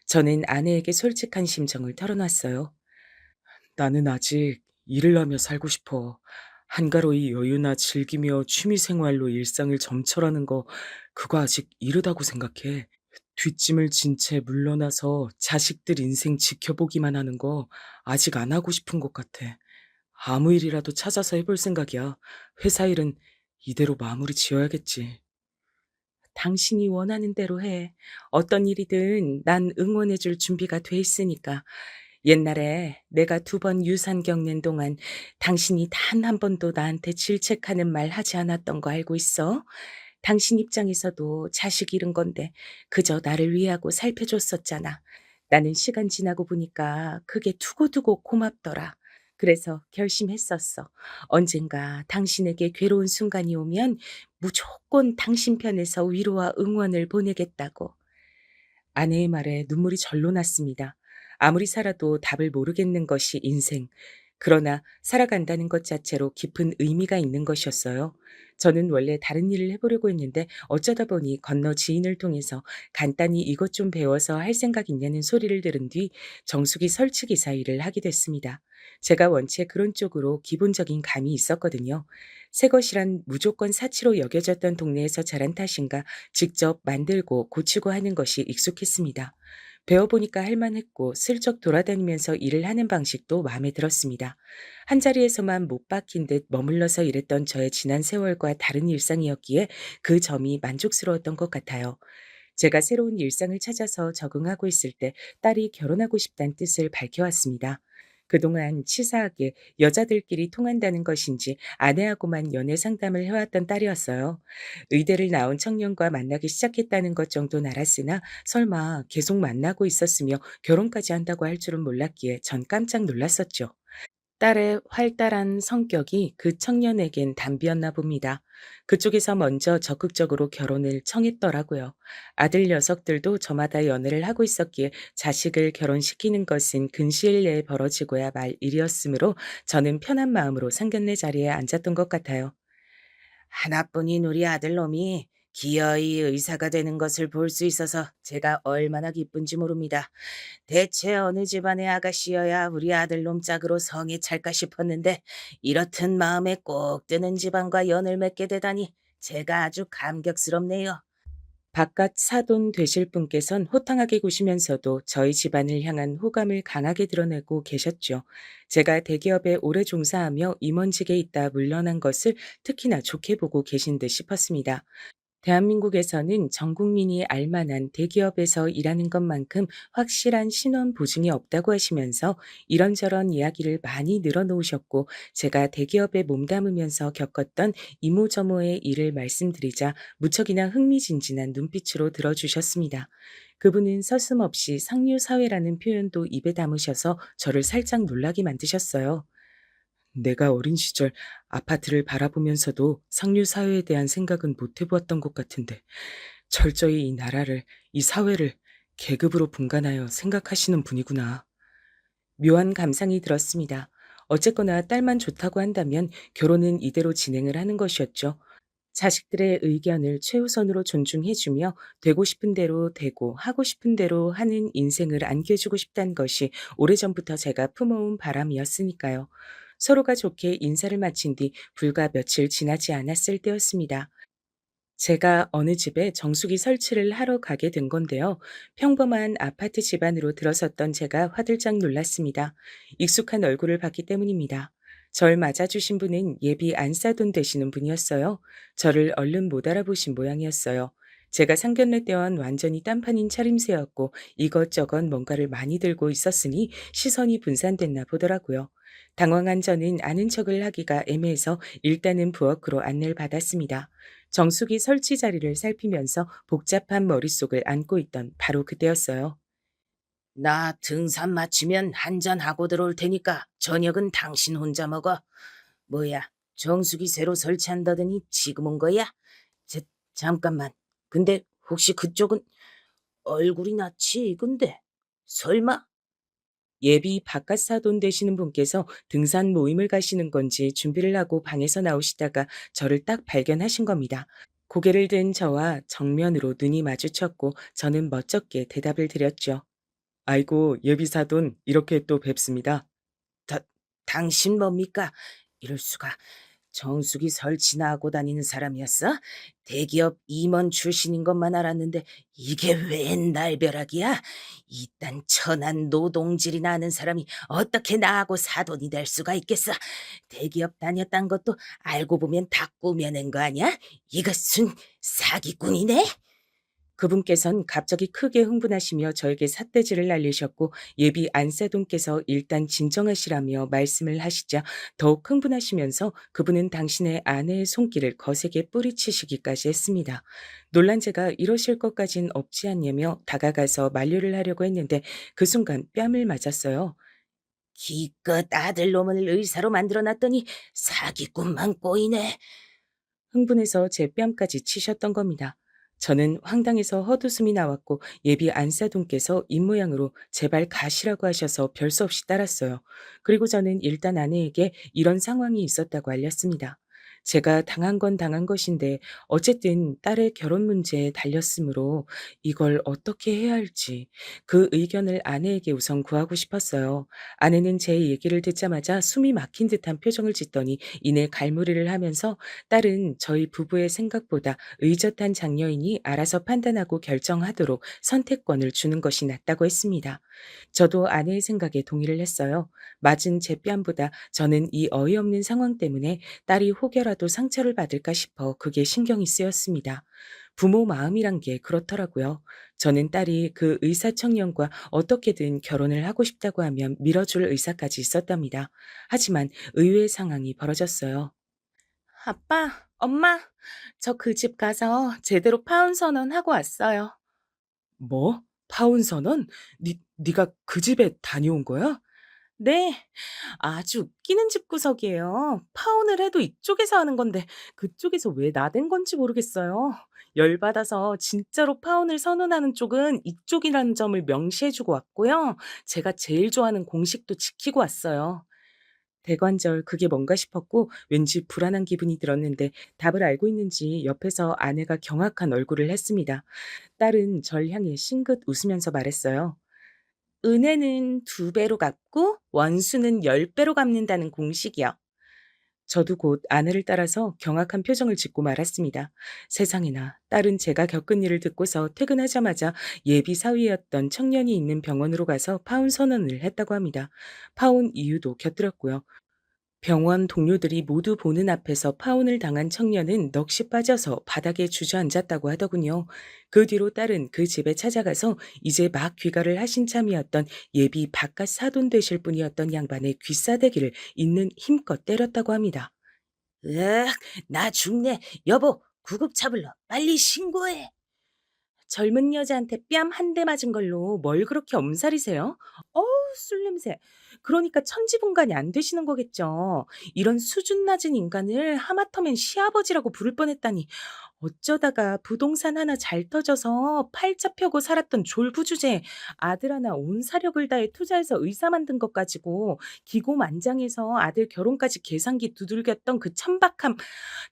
저는 아내에게 솔직한 심정을 털어놨어요. 나는 아직 일을 하며 살고 싶어. 한가로이 여유나 즐기며 취미 생활로 일상을 점철하는 거, 그거 아직 이르다고 생각해. 뒷짐을 진 채 물러나서 자식들 인생 지켜보기만 하는 거 아직 안 하고 싶은 것 같아. 아무 일이라도 찾아서 해볼 생각이야. 회사 일은 이대로 마무리 지어야겠지. 당신이 원하는 대로 해. 어떤 일이든 난 응원해줄 준비가 돼 있으니까. 옛날에 내가 2번 유산 겪는 동안 당신이 단 한 번도 나한테 질책하는 말 하지 않았던 거 알고 있어? 당신 입장에서도 자식 잃은 건데 그저 나를 위하고 살펴줬었잖아. 나는 시간 지나고 보니까 그게 두고두고 고맙더라. 그래서 결심했었어. 언젠가 당신에게 괴로운 순간이 오면 무조건 당신 편에서 위로와 응원을 보내겠다고. 아내의 말에 눈물이 절로 났습니다. 아무리 살아도 답을 모르겠는 것이 인생. 그러나 살아간다는 것 자체로 깊은 의미가 있는 것이었어요. 저는 원래 다른 일을 해보려고 했는데 어쩌다 보니 건너 지인을 통해서 간단히 이것 좀 배워서 할 생각 있냐는 소리를 들은 뒤 정수기 설치기사 일을 하게 됐습니다. 제가 원체 그런 쪽으로 기본적인 감이 있었거든요. 새 것이란 무조건 사치로 여겨졌던 동네에서 자란 탓인가 직접 만들고 고치고 하는 것이 익숙했습니다. 배워보니까 할만했고 슬쩍 돌아다니면서 일을 하는 방식도 마음에 들었습니다. 한자리에서만 못 박힌 듯 머물러서 일했던 저의 지난 세월과 다른 일상이었기에 그 점이 만족스러웠던 것 같아요. 제가 새로운 일상을 찾아서 적응하고 있을 때 딸이 결혼하고 싶다는 뜻을 밝혀왔습니다. 그동안 치사하게 여자들끼리 통한다는 것인지 아내하고만 연애 상담을 해왔던 딸이었어요. 의대를 나온 청년과 만나기 시작했다는 것 정도는 알았으나 설마 계속 만나고 있었으며 결혼까지 한다고 할 줄은 몰랐기에 전 깜짝 놀랐었죠. 딸의 활달한 성격이 그 청년에겐 담비였나 봅니다. 그쪽에서 먼저 적극적으로 결혼을 청했더라고요. 아들 녀석들도 저마다 연애를 하고 있었기에 자식을 결혼시키는 것은 근시일 내에 벌어지고야 말 일이었으므로 저는 편한 마음으로 상견례 자리에 앉았던 것 같아요. 하나뿐인 우리 아들놈이 기어이 의사가 되는 것을 볼 수 있어서 제가 얼마나 기쁜지 모릅니다. 대체 어느 집안의 아가씨여야 우리 아들놈 짝으로 성에 찰까 싶었는데 이렇듯 마음에 꼭 드는 집안과 연을 맺게 되다니 제가 아주 감격스럽네요. 바깥 사돈 되실 분께선 호탕하게 구시면서도 저희 집안을 향한 호감을 강하게 드러내고 계셨죠. 제가 대기업에 오래 종사하며 임원직에 있다 물러난 것을 특히나 좋게 보고 계신 듯 싶었습니다. 대한민국에서는 전 국민이 알만한 대기업에서 일하는 것만큼 확실한 신원 보증이 없다고 하시면서 이런저런 이야기를 많이 늘어놓으셨고 제가 대기업에 몸담으면서 겪었던 이모저모의 일을 말씀드리자 무척이나 흥미진진한 눈빛으로 들어주셨습니다. 그분은 서슴없이 상류사회라는 표현도 입에 담으셔서 저를 살짝 놀라게 만드셨어요. 내가 어린 시절 아파트를 바라보면서도 상류 사회에 대한 생각은 못 해보았던 것 같은데 철저히 이 나라를, 이 사회를 계급으로 분간하여 생각하시는 분이구나. 묘한 감상이 들었습니다. 어쨌거나 딸만 좋다고 한다면 결혼은 이대로 진행을 하는 것이었죠. 자식들의 의견을 최우선으로 존중해주며 되고 싶은 대로 되고 하고 싶은 대로 하는 인생을 안겨주고 싶다는 것이 오래전부터 제가 품어온 바람이었으니까요. 서로가 좋게 인사를 마친 뒤 불과 며칠 지나지 않았을 때였습니다. 제가 어느 집에 정수기 설치를 하러 가게 된 건데요. 평범한 아파트 집안으로 들어섰던 제가 화들짝 놀랐습니다. 익숙한 얼굴을 봤기 때문입니다. 절 맞아주신 분은 예비 안사돈 되시는 분이었어요. 저를 얼른 못 알아보신 모양이었어요. 제가 상견례 때와는 완전히 딴판인 차림새였고 이것저것 뭔가를 많이 들고 있었으니 시선이 분산됐나 보더라고요. 당황한 저는 아는 척을 하기가 애매해서 일단은 부엌으로 안내를 받았습니다. 정수기 설치 자리를 살피면서 복잡한 머릿속을 안고 있던 바로 그때였어요. 나 등산 마치면 한잔 하고 들어올 테니까 저녁은 당신 혼자 먹어. 뭐야, 정수기 새로 설치한다더니 지금 온 거야? 제, 잠깐만. 근데 혹시 그쪽은 얼굴이 낯이 익은데? 설마? 예비 바깥 사돈 되시는 분께서 등산 모임을 가시는 건지 준비를 하고 방에서 나오시다가 저를 딱 발견하신 겁니다. 고개를 든 저와 정면으로 눈이 마주쳤고 저는 멋쩍게 대답을 드렸죠. 아이고, 예비 사돈, 이렇게 또 뵙습니다. 다, 당신 뭡니까? 이럴 수가. 정숙이 설 지나하고 다니는 사람이었어? 대기업 임원 출신인 것만 알았는데 이게 웬 날벼락이야? 이딴 천한 노동질이 나는 사람이 어떻게 나하고 사돈이 될 수가 있겠어? 대기업 다녔단 것도 알고 보면 다 꾸며낸 거 아니야? 이것은 사기꾼이네? 그분께선 갑자기 크게 흥분하시며 저에게 삿대질을 날리셨고 예비 안사돈께서 일단 진정하시라며 말씀을 하시자 더욱 흥분하시면서 그분은 당신의 아내의 손길을 거세게 뿌리치시기까지 했습니다. 놀란 제가 이러실 것까진 없지 않냐며 다가가서 만류를 하려고 했는데 그 순간 뺨을 맞았어요. 기껏 아들놈을 의사로 만들어놨더니 사기꾼만 꼬이네. 흥분해서 제 뺨까지 치셨던 겁니다. 저는 황당해서 헛웃음이 나왔고 예비 안사돈께서 입모양으로 제발 가시라고 하셔서 별 수 없이 따랐어요. 그리고 저는 일단 아내에게 이런 상황이 있었다고 알렸습니다. 제가 당한 건 당한 것인데 어쨌든 딸의 결혼 문제에 달렸으므로 이걸 어떻게 해야 할지 그 의견을 아내에게 우선 구하고 싶었어요. 아내는 제 얘기를 듣자마자 숨이 막힌 듯한 표정을 짓더니 이내 갈무리를 하면서 딸은 저희 부부의 생각보다 의젓한 장녀이니 알아서 판단하고 결정하도록 선택권을 주는 것이 낫다고 했습니다. 저도 아내의 생각에 동의를 했어요. 맞은 제 뺨보다 저는 이 어이없는 상황 때문에 딸이 혹여라도 상처를 받을까 싶어 그게 신경이 쓰였습니다. 부모 마음이란 게 그렇더라고요. 저는 딸이 그 의사청년과 어떻게든 결혼을 하고 싶다고 하면 밀어줄 의사까지 있었답니다. 하지만 의외의 상황이 벌어졌어요. 아빠, 엄마, 저 그 집 가서 제대로 파혼 선언하고 왔어요. 뭐? 파혼 선언? 네가 그 집에 다녀온 거야? 네, 아주 웃기는 집구석이에요. 파혼을 해도 이쪽에서 하는 건데 그쪽에서 왜 나댄 건지 모르겠어요. 열받아서 진짜로 파혼을 선언하는 쪽은 이쪽이라는 점을 명시해주고 왔고요. 제가 제일 좋아하는 공식도 지키고 왔어요. 대관절 그게 뭔가 싶었고 왠지 불안한 기분이 들었는데 답을 알고 있는지 옆에서 아내가 경악한 얼굴을 했습니다. 딸은 절 향해 싱긋 웃으면서 말했어요. 은혜는 2배로 갚고 원수는 10배로 갚는다는 공식이요. 저도 곧 아내를 따라서 경악한 표정을 짓고 말았습니다. 세상에나 딸은 제가 겪은 일을 듣고서 퇴근하자마자 예비 사위였던 청년이 있는 병원으로 가서 파혼 선언을 했다고 합니다. 파혼 이유도 곁들였고요. 병원 동료들이 모두 보는 앞에서 파혼을 당한 청년은 넋이 빠져서 바닥에 주저앉았다고 하더군요. 그 뒤로 딸은 그 집에 찾아가서 이제 막 귀가를 하신 참이었던 예비 바깥 사돈 되실 분이었던 양반의 귀싸대기를 있는 힘껏 때렸다고 합니다. 으악, 나 죽네. 여보, 구급차 불러. 빨리 신고해. 젊은 여자한테 뺨 한 대 맞은 걸로 뭘 그렇게 엄살이세요? 어우, 술 냄새. 그러니까 천지분간이 안 되시는 거겠죠. 이런 수준 낮은 인간을 하마터면 시아버지라고 부를 뻔했다니. 어쩌다가 부동산 하나 잘 터져서 팔자 펴고 살았던 졸부주제에 아들 하나 온 사력을 다해 투자해서 의사 만든 것 가지고 기고만장해서 아들 결혼까지 계산기 두들겼던 그 천박함.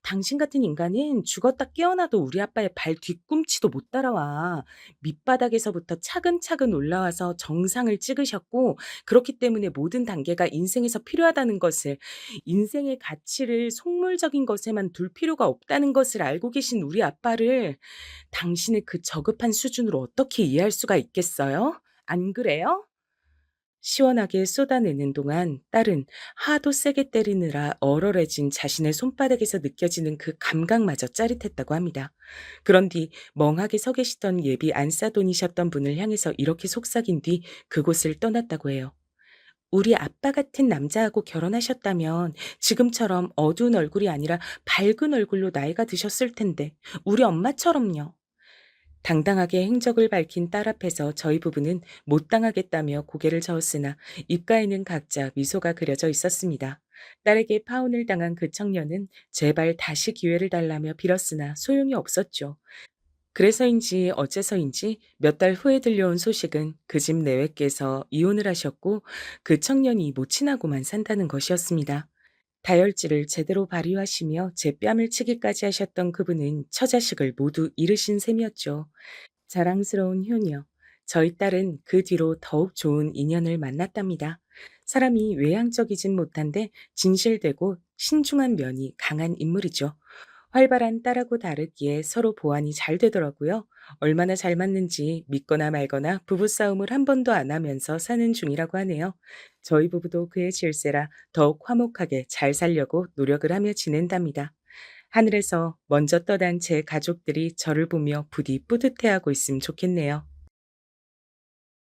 당신 같은 인간은 죽었다 깨어나도 우리 아빠의 발 뒤꿈치도 못 따라와. 밑바닥에서부터 차근차근 올라와서 정상을 찍으셨고 그렇기 때문에 모든 단계가 인생에서 필요하다는 것을, 인생의 가치를 속물적인 것에만 둘 필요가 없다는 것을 알고 계신 우리 아빠를 당신의 그 저급한 수준으로 어떻게 이해할 수가 있겠어요? 안 그래요? 시원하게 쏟아내는 동안 딸은 하도 세게 때리느라 얼얼해진 자신의 손바닥에서 느껴지는 그 감각마저 짜릿했다고 합니다. 그런 뒤 멍하게 서 계시던 예비 안사돈이셨던 분을 향해서 이렇게 속삭인 뒤 그곳을 떠났다고 해요. 우리 아빠 같은 남자하고 결혼하셨다면 지금처럼 어두운 얼굴이 아니라 밝은 얼굴로 나이가 드셨을 텐데 우리 엄마처럼요. 당당하게 행적을 밝힌 딸 앞에서 저희 부부는 못 당하겠다며 고개를 저었으나 입가에는 각자 미소가 그려져 있었습니다. 딸에게 파혼을 당한 그 청년은 제발 다시 기회를 달라며 빌었으나 소용이 없었죠. 그래서인지 어째서인지 몇 달 후에 들려온 소식은 그 집 내외께서 이혼을 하셨고 그 청년이 모친하고만 산다는 것이었습니다. 다혈질을 제대로 발휘하시며 제 뺨을 치기까지 하셨던 그분은 처자식을 모두 잃으신 셈이었죠. 자랑스러운 효녀. 저희 딸은 그 뒤로 더욱 좋은 인연을 만났답니다. 사람이 외향적이진 못한데 진실되고 신중한 면이 강한 인물이죠. 활발한 딸하고 다르기에 서로 보완이 잘 되더라고요. 얼마나 잘 맞는지 믿거나 말거나 부부싸움을 한 번도 안 하면서 사는 중이라고 하네요. 저희 부부도 그의 질세라 더욱 화목하게 잘 살려고 노력을 하며 지낸답니다. 하늘에서 먼저 떠난 제 가족들이 저를 보며 부디 뿌듯해하고 있으면 좋겠네요.